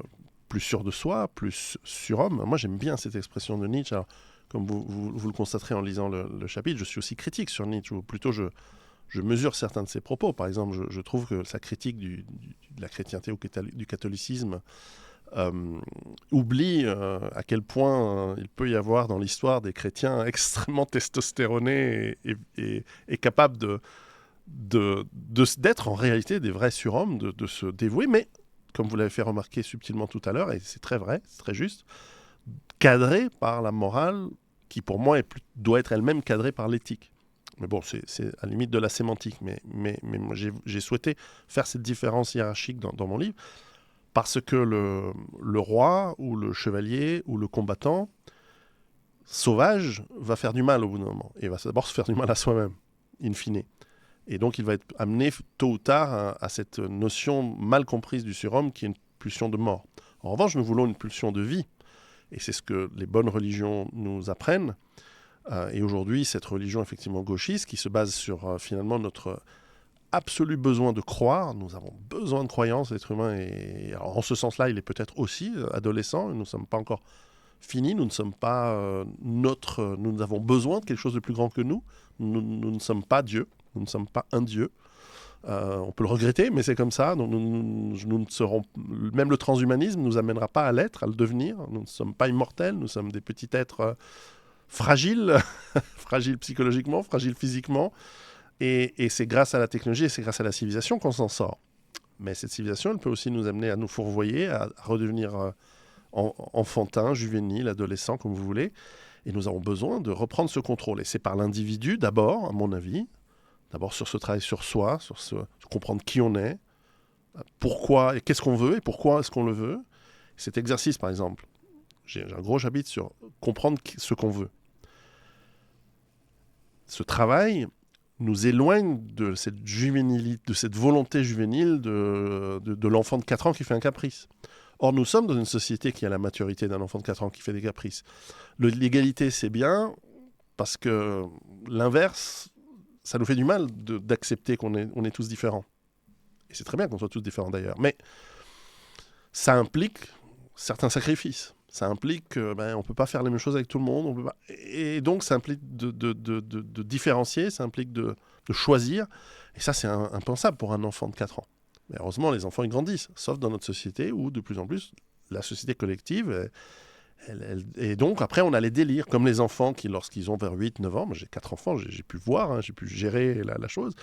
plus sûr de soi, plus surhomme, moi j'aime bien cette expression de Nietzsche. Alors, comme vous le constaterez en lisant le chapitre, je suis aussi critique sur Nietzsche, ou plutôt je mesure certains de ses propos. Par exemple, je trouve que sa critique de la chrétienté ou du catholicisme oublie à quel point il peut y avoir dans l'histoire des chrétiens extrêmement testostéronés et capables d'être en réalité des vrais surhommes, de se dévouer, mais, comme vous l'avez fait remarquer subtilement tout à l'heure, et c'est très vrai, c'est très juste, cadré par la morale, qui pour moi doit être elle-même cadrée par l'éthique. Mais bon, c'est à la limite de la sémantique, mais moi j'ai souhaité faire cette différence hiérarchique dans mon livre, parce que le roi, ou le chevalier, ou le combattant sauvage va faire du mal au bout d'un moment, et va d'abord se faire du mal à soi-même, in fine. Et donc, il va être amené tôt ou tard à cette notion mal comprise du surhomme qui est une pulsion de mort. En revanche, nous voulons une pulsion de vie. Et c'est ce que les bonnes religions nous apprennent. Et aujourd'hui, cette religion effectivement gauchiste qui se base sur finalement notre absolu besoin de croire. Nous avons besoin de croyance, l'être humain. Et alors, en ce sens-là, il est peut-être aussi adolescent. Nous ne sommes pas encore finis. Nous ne sommes pas nous avons besoin de quelque chose de plus grand que nous. Nous ne sommes pas Dieu. Nous ne sommes pas un Dieu. On peut le regretter, mais c'est comme ça. Donc nous ne serons... Même le transhumanisme ne nous amènera pas à l'être, à le devenir. Nous ne sommes pas immortels. Nous sommes des petits êtres fragiles, fragiles psychologiquement, fragiles physiquement. Et c'est grâce à la technologie et c'est grâce à la civilisation qu'on s'en sort. Mais cette civilisation, elle peut aussi nous amener à nous fourvoyer, à redevenir enfantin, juvénile, adolescent, comme vous voulez. Et nous avons besoin de reprendre ce contrôle. Et c'est par l'individu, d'abord, à mon avis. D'abord sur ce travail sur soi, sur comprendre qui on est, pourquoi, et qu'est-ce qu'on veut, et pourquoi est-ce qu'on le veut. Cet exercice, par exemple, j'ai un gros chapitre sur comprendre ce qu'on veut. Ce travail nous éloigne de cette juvénilité, de cette volonté juvénile de l'enfant de 4 ans qui fait un caprice. Or, nous sommes dans une société qui a la maturité d'un enfant de 4 ans qui fait des caprices. L'égalité, c'est bien, parce que l'inverse, ça nous fait du mal d'accepter qu'on est tous différents. Et c'est très bien qu'on soit tous différents d'ailleurs. Mais ça implique certains sacrifices. Ça implique qu'on ne peut pas faire les mêmes choses avec tout le monde. On peut pas... Et donc, ça implique de différencier, ça implique de choisir. Et ça, c'est impensable pour un enfant de 4 ans. Mais heureusement, les enfants, ils grandissent. Sauf dans notre société où, de plus en plus, la société collective... Et donc, après, on a les délires, comme les enfants qui, lorsqu'ils ont vers 8-9 ans, moi j'ai 4 enfants, j'ai pu voir, j'ai pu gérer la chose,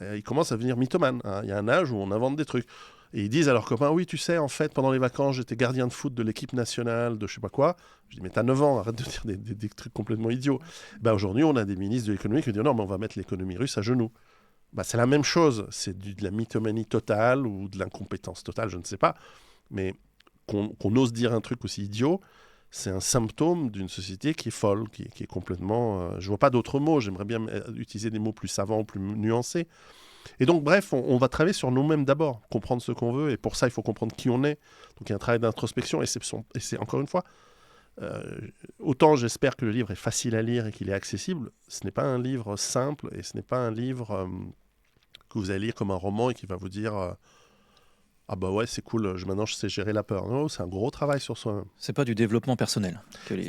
ils commencent à devenir mythomanes. Il y a un âge où on invente des trucs. Et ils disent à leurs copains, oui, tu sais, en fait, pendant les vacances, j'étais gardien de foot de l'équipe nationale de je sais pas quoi. Je dis, mais t'as 9 ans, arrête de dire des trucs complètement idiots. Ben, aujourd'hui, on a des ministres de l'économie qui disent, non, mais on va mettre l'économie russe à genoux. Ben, c'est la même chose. C'est de la mythomanie totale ou de l'incompétence totale, je ne sais pas. Mais qu'on ose dire un truc aussi idiot, c'est un symptôme d'une société qui est folle, qui est complètement... je vois pas d'autres mots. J'aimerais bien utiliser des mots plus savants, plus nuancés. Et donc, bref, on va travailler sur nous-mêmes d'abord, comprendre ce qu'on veut, et pour ça, il faut comprendre qui on est. Donc, il y a un travail d'introspection, et c'est encore une fois, autant j'espère que le livre est facile à lire et qu'il est accessible, ce n'est pas un livre simple, et ce n'est pas un livre que vous allez lire comme un roman et qui va vous dire ah bah ouais, c'est cool, maintenant je sais gérer la peur. Non, c'est un gros travail sur soi-même. C'est pas du développement personnel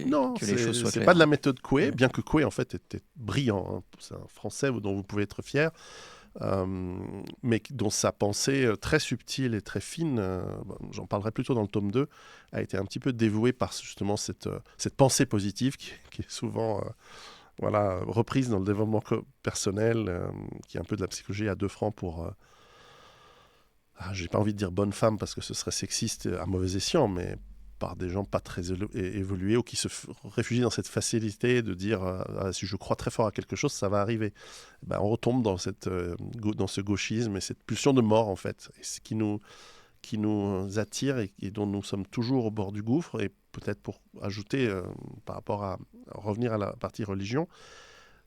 Non, que les choses soient c'est claires. pas de la méthode Coué, Ouais. bien que Coué, en fait, était brillant. Hein. C'est un Français dont vous pouvez être fier. Mais dont sa pensée très subtile et très fine, j'en parlerai plutôt dans le tome 2, a été un petit peu dévouée par justement cette pensée positive qui est souvent voilà, reprise dans le développement personnel, qui est un peu de la psychologie à 2 francs pour... j'ai pas envie de dire bonne femme parce que ce serait sexiste à mauvais escient, mais par des gens pas très évolués ou qui se réfugient dans cette facilité de dire si je crois très fort à quelque chose, ça va arriver. Ben, on retombe dans ce gauchisme et cette pulsion de mort, en fait. Et ce qui nous attire et dont nous sommes toujours au bord du gouffre. Et peut-être pour ajouter, par rapport à revenir à la partie religion,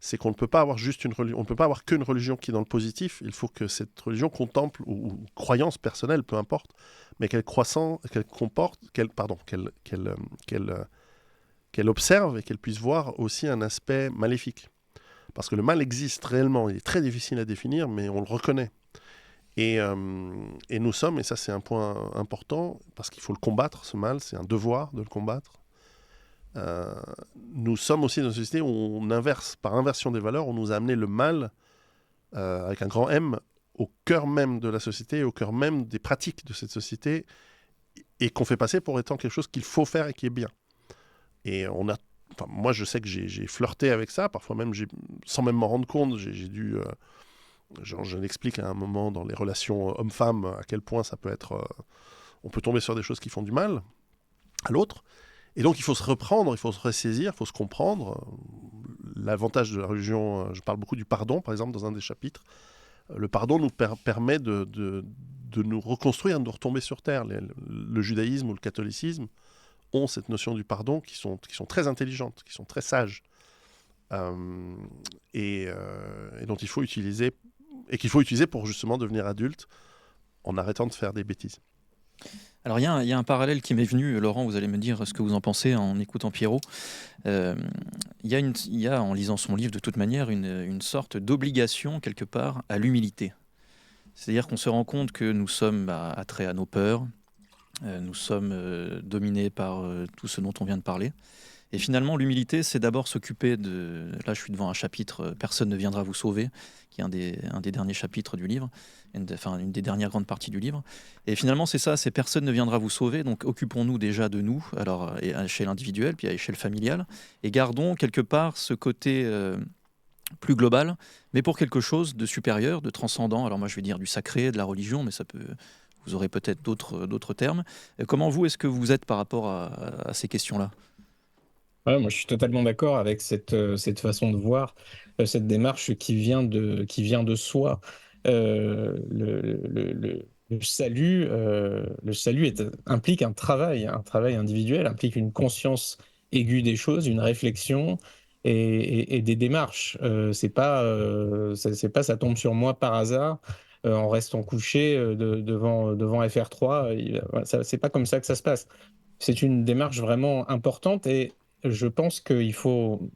c'est qu'on ne peut pas avoir juste une religion, on ne peut pas avoir qu'une religion qui est dans le positif. Il faut que cette religion contemple, ou croyance personnelle, peu importe, mais qu'elle comporte, qu'elle observe et qu'elle puisse voir aussi un aspect maléfique. Parce que le mal existe réellement, il est très difficile à définir, mais on le reconnaît. Et nous sommes, et ça c'est un point important, parce qu'il faut le combattre, ce mal, c'est un devoir de le combattre. Nous sommes aussi dans une société où on inverse, par inversion des valeurs, on nous a amené le mal, avec un grand M, au cœur même de la société, au cœur même des pratiques de cette société, et qu'on fait passer pour étant quelque chose qu'il faut faire et qui est bien. Et moi je sais que j'ai flirté avec ça, parfois même, sans même m'en rendre compte, j'ai dû... je l'explique à un moment dans les relations hommes-femmes, à quel point ça peut être... on peut tomber sur des choses qui font du mal à l'autre. Et donc, il faut se reprendre, il faut se ressaisir, il faut se comprendre. L'avantage de la religion, je parle beaucoup du pardon, par exemple, dans un des chapitres. Le pardon nous permet de nous reconstruire, de nous retomber sur terre. Le judaïsme ou le catholicisme ont cette notion du pardon qui sont très intelligentes, qui sont très sages. Et dont il faut utiliser, et qu'il faut utiliser pour justement devenir adulte en arrêtant de faire des bêtises. Alors il y a un parallèle qui m'est venu, Laurent, vous allez me dire ce que vous en pensez en écoutant Pierrot. Il y a, en lisant son livre de toute manière, une sorte d'obligation quelque part à l'humilité. C'est-à-dire qu'on se rend compte que nous sommes attraits à nos peurs, nous sommes dominés par tout ce dont on vient de parler. Et finalement, l'humilité, c'est d'abord s'occuper de... Là, je suis devant un chapitre « Personne ne viendra vous sauver », qui est un des derniers chapitres du livre, une des dernières grandes parties du livre. Et finalement, c'est ça, c'est « Personne ne viendra vous sauver », donc occupons-nous déjà de nous, alors à l'échelle individuelle, puis à l'échelle familiale, et gardons quelque part ce côté plus global, mais pour quelque chose de supérieur, de transcendant. Alors moi, je vais dire du sacré, de la religion, mais ça peut... Vous aurez peut-être d'autres termes. Comment vous, est-ce que vous êtes par rapport à ces questions-là ? Ouais, moi, je suis totalement d'accord avec cette façon de voir, cette démarche qui vient de soi. Le salut implique un travail individuel, implique une conscience aiguë des choses, une réflexion et des démarches. C'est pas ça tombe sur moi par hasard en restant couché devant FR3. C'est pas comme ça que ça se passe. C'est une démarche vraiment importante et je pense qu'il faut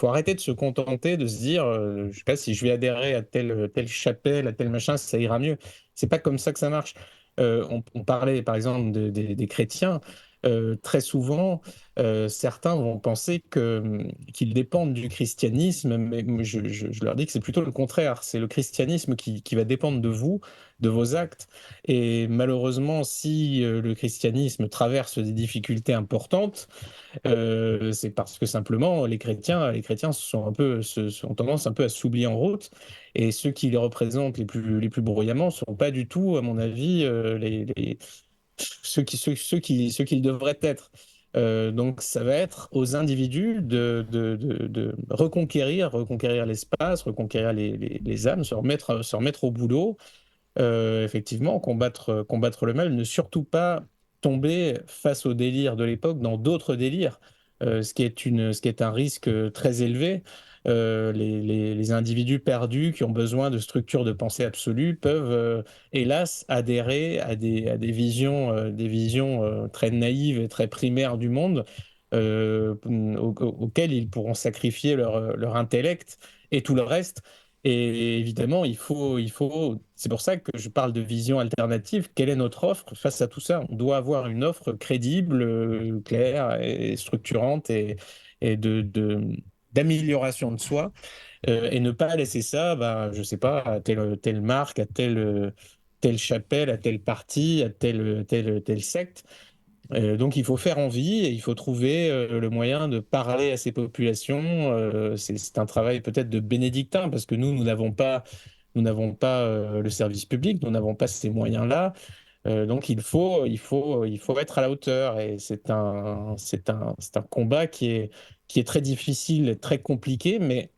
arrêter de se contenter de se dire, je sais pas si je vais adhérer à telle chapelle, à tel machin, ça ira mieux. C'est pas comme ça que ça marche. On parlait par exemple des chrétiens. très souvent, certains vont penser qu'ils dépendent du christianisme, mais je leur dis que c'est plutôt le contraire. C'est le christianisme qui va dépendre de vous, de vos actes. Et malheureusement, si le christianisme traverse des difficultés importantes, c'est parce que simplement les chrétiens ont tendance un peu à s'oublier en route, et ceux qui les représentent les plus bruyamment sont pas du tout, à mon avis, ceux qu'ils devraient être. Donc, ça va être aux individus de reconquérir l'espace, reconquérir les âmes, se remettre au boulot, effectivement, combattre le mal, ne surtout pas tomber face aux délires de l'époque dans d'autres délires, ce qui est un risque très élevé. Les individus perdus qui ont besoin de structures de pensée absolues peuvent, hélas, adhérer à des visions très naïves et très primaires du monde, auxquelles ils pourront sacrifier leur intellect et tout le reste. Et évidemment, c'est pour ça que je parle de vision alternative. Quelle est notre offre face à tout ça? On doit avoir une offre crédible, claire et structurante, d'amélioration de soi, et ne pas laisser ça, bah, je sais pas, à telle marque, à telle chapelle, à tel parti, à telle secte. Donc il faut faire envie et il faut trouver le moyen de parler à ces populations. C'est un travail peut-être de bénédictin, parce que nous n'avons pas le service public, nous n'avons pas ces moyens-là. Donc il faut être à la hauteur, et c'est un combat qui est très difficile, très compliqué, mais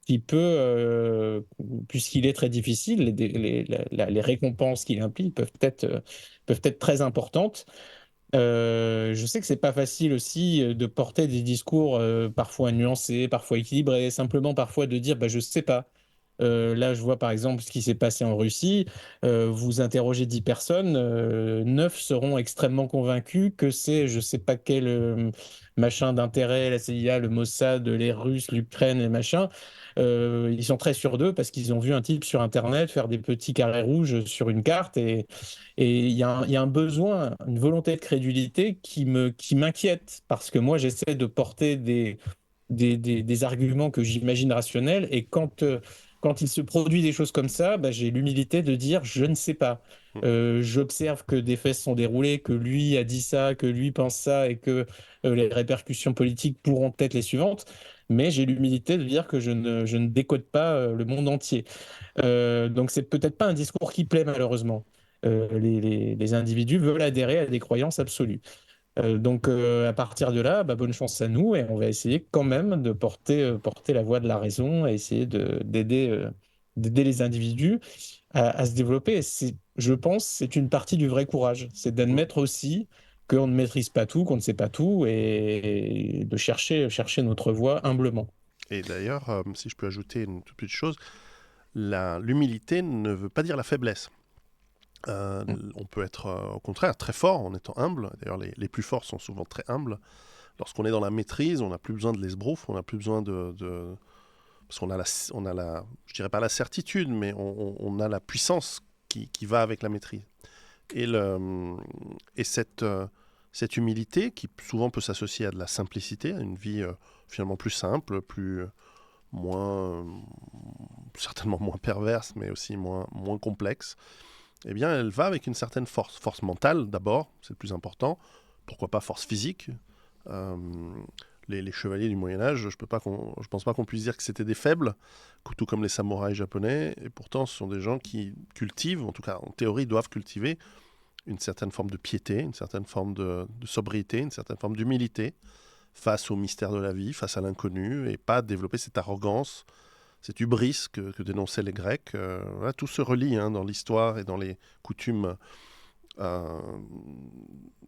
qui peut, puisqu'il est très difficile, les récompenses qu'il implique peuvent être très importantes. Je sais que c'est pas facile aussi de porter des discours parfois nuancés, parfois équilibrés, simplement parfois de dire bah, je sais pas. Là, je vois par exemple ce qui s'est passé en Russie. Vous interrogez 10 personnes, 9 seront extrêmement convaincus que c'est je sais pas quel machin d'intérêt, la CIA, le Mossad, les Russes, l'Ukraine et machin. Ils sont très sûrs d'eux parce qu'ils ont vu un type sur Internet faire des petits carrés rouges sur une carte, et il y a un besoin, une volonté de crédulité qui m'inquiète, parce que moi, j'essaie de porter des arguments que j'imagine rationnels, et quand il se produit des choses comme ça, bah, j'ai l'humilité de dire je ne sais pas. J'observe que des faits se sont déroulés, que lui a dit ça, que lui pense ça, et que les répercussions politiques pourront être les suivantes, mais j'ai l'humilité de dire que je ne décode pas le monde entier. Donc c'est peut-être pas un discours qui plaît, malheureusement. Les individus veulent adhérer à des croyances absolues. Donc à partir de là, bah, bonne chance à nous, et on va essayer quand même de porter la voix de la raison, et essayer d'aider les individus à se développer. Je pense, c'est une partie du vrai courage, c'est d'admettre aussi qu'on ne maîtrise pas tout, qu'on ne sait pas tout, et de chercher notre voie humblement. Et d'ailleurs, si je peux ajouter une toute petite chose, l'humilité ne veut pas dire la faiblesse. On peut être au contraire très fort en étant humble. D'ailleurs, les plus forts sont souvent très humbles. Lorsqu'on est dans la maîtrise, on n'a plus besoin de l'esbrouf, on n'a plus besoin parce qu'on a je dirais pas la certitude, mais on a la puissance qui va avec la maîtrise. Et cette humilité, qui souvent peut s'associer à de la simplicité, à une vie finalement plus simple, certainement moins perverse, mais aussi moins complexe, eh bien, elle va avec une certaine force mentale d'abord, c'est le plus important. Pourquoi pas force physique? Euh, les chevaliers du Moyen-Âge, je pense pas qu'on puisse dire que c'était des faibles, tout comme les samouraïs japonais, et pourtant ce sont des gens qui cultivent, en tout cas en théorie doivent cultiver, une certaine forme de piété, une certaine forme de sobriété, une certaine forme d'humilité face au mystère de la vie, face à l'inconnu, et pas développer cette arrogance, cette hubris que dénonçaient les Grecs. Voilà, tout se relie dans l'histoire et dans les coutumes euh,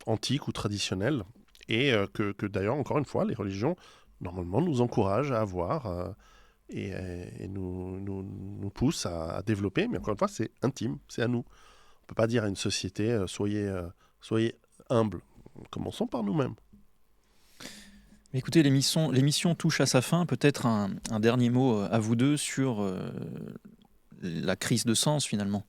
antiques ou traditionnelles, et que d'ailleurs, encore une fois, les religions, normalement, nous encouragent à avoir et nous poussent à développer, mais encore une fois, c'est intime, c'est à nous. On ne peut pas dire à une société, soyez humble. Commençons par nous-mêmes. Écoutez, l'émission touche à sa fin. Peut-être un dernier mot à vous deux sur la crise de sens, finalement.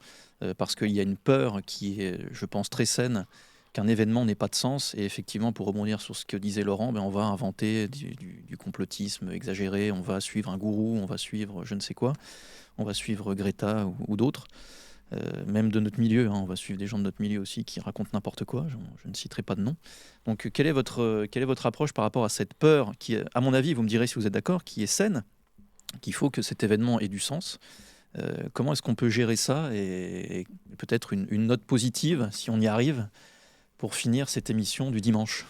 Parce qu'il y a une peur qui est, je pense, très saine qu'un événement n'ait pas de sens. Et effectivement, pour rebondir sur ce que disait Laurent, on va inventer du complotisme exagéré, on va suivre un gourou, on va suivre je ne sais quoi, on va suivre Greta ou d'autres. Même de notre milieu, on va suivre des gens de notre milieu aussi qui racontent n'importe quoi, je ne citerai pas de nom. Donc quelle est votre approche par rapport à cette peur qui, à mon avis, vous me direz si vous êtes d'accord, qui est saine, qu'il faut que cet événement ait du sens. Comment est-ce qu'on peut gérer ça et peut-être une note positive, si on y arrive, pour finir cette émission du dimanche?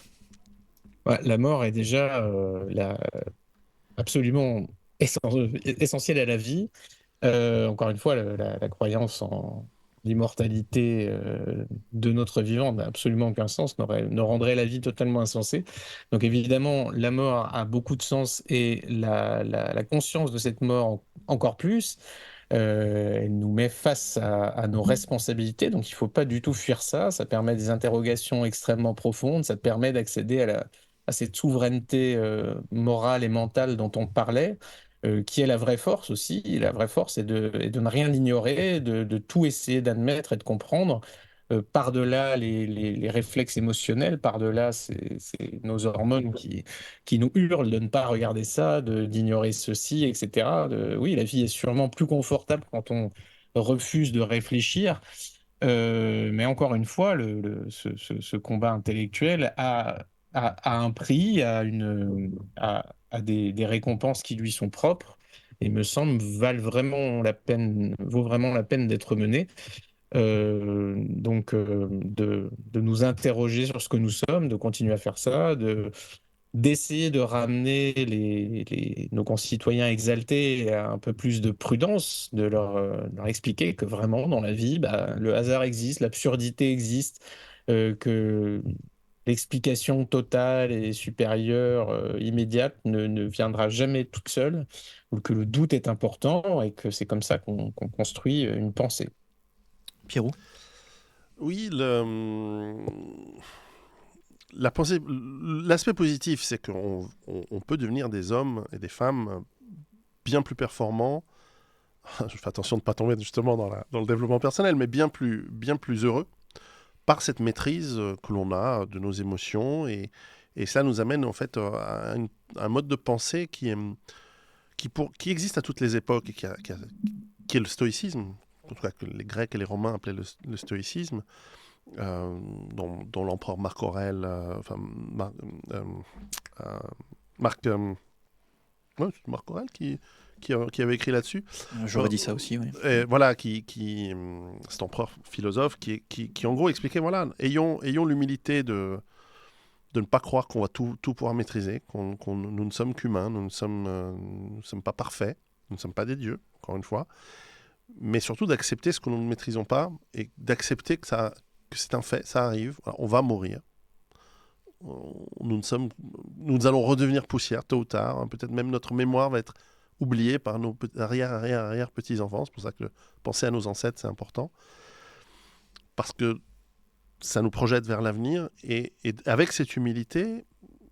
Ouais, la mort est déjà absolument essentielle à la vie. Encore une fois, la croyance en l'immortalité de notre vivant n'a absolument aucun sens, ne rendrait la vie totalement insensée. Donc évidemment, la mort a beaucoup de sens et la conscience de cette mort encore plus. Elle nous met face à nos responsabilités, donc il ne faut pas du tout fuir ça. Ça permet des interrogations extrêmement profondes, ça permet d'accéder à cette souveraineté morale et mentale dont on parlait, qui est la vraie force aussi. La vraie force est de ne rien ignorer, de tout essayer d'admettre et de comprendre. Par-delà les réflexes émotionnels, par-delà c'est nos hormones qui nous hurlent de ne pas regarder ça, d'ignorer ceci, etc. Oui, la vie est sûrement plus confortable quand on refuse de réfléchir. Mais encore une fois, ce combat intellectuel a un prix, a des récompenses qui lui sont propres et me semble vaut vraiment la peine d'être mené. Donc, de nous interroger sur ce que nous sommes, de continuer à faire ça, d'essayer de ramener nos concitoyens exaltés à un peu plus de prudence, de leur expliquer que vraiment dans la vie, le hasard existe, l'absurdité existe, que l'explication totale et supérieure, immédiate, ne viendra jamais toute seule, ou que le doute est important et que c'est comme ça qu'on construit une pensée. Pierrot? Oui, l'aspect positif, c'est qu'on peut devenir des hommes et des femmes bien plus performants. Je fais attention de ne pas tomber justement dans le développement personnel, mais bien plus heureux par cette maîtrise que l'on a de nos émotions. Et cela nous amène en fait à un mode de pensée qui existe à toutes les époques et qui est le stoïcisme, en tout cas que les Grecs et les Romains appelaient le stoïcisme, dont l'empereur Marc Aurèle, Marc Aurèle qui avait écrit là-dessus. J'aurais dit ça aussi, oui. Et voilà, cet empereur philosophe qui en gros expliquait, voilà, ayons l'humilité de ne pas croire qu'on va tout pouvoir maîtriser, nous ne sommes qu'humains, nous ne sommes pas parfaits, nous ne sommes pas des dieux, encore une fois, mais surtout d'accepter ce que nous ne maîtrisons pas et d'accepter que c'est un fait, ça arrive, on va mourir. Nous allons redevenir poussière tôt ou tard, peut-être même notre mémoire va être oubliée par nos arrière petits-enfants. C'est pour ça que penser à nos ancêtres, c'est important. Parce que ça nous projette vers l'avenir et avec cette humilité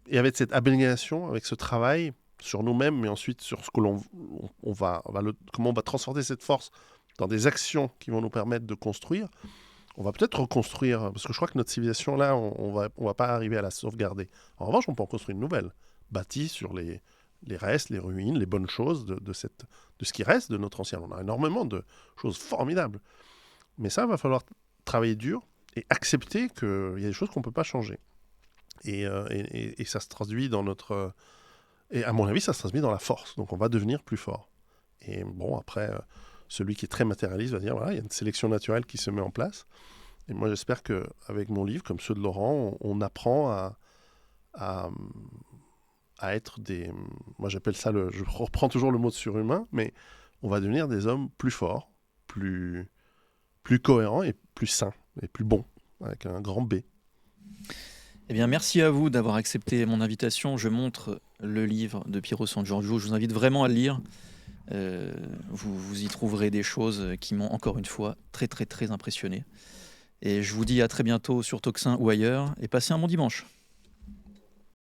et avec cette abnégation, avec ce travail sur nous-mêmes, mais ensuite sur ce que comment on va transformer cette force dans des actions qui vont nous permettre de construire. On va peut-être reconstruire, parce que je crois que notre civilisation, là, on va pas arriver à la sauvegarder. En revanche, on peut en construire une nouvelle, bâtie sur les restes, les ruines, les bonnes choses de ce qui reste de notre ancien. On a énormément de choses formidables. Mais ça, il va falloir travailler dur et accepter qu'il y a des choses qu'on ne peut pas changer. Et ça se traduit dans notre... Et à mon avis, ça se traduit dans la force. Donc on va devenir plus fort. Et bon, après... celui qui est très matérialiste va dire, voilà, il y a une sélection naturelle qui se met en place. Et moi, j'espère qu'avec mon livre, comme ceux de Laurent, on apprend à être des... Moi, j'appelle ça, je reprends toujours le mot de surhumain, mais on va devenir des hommes plus forts, plus cohérents et plus sains, et plus bons, avec un grand B. Eh bien, merci à vous d'avoir accepté mon invitation. Je montre le livre de Piero San Giorgio. Je vous invite vraiment à le lire. Vous y trouverez des choses qui m'ont encore une fois très très très impressionné. Et je vous dis à très bientôt sur Toxin ou ailleurs et passez un bon dimanche.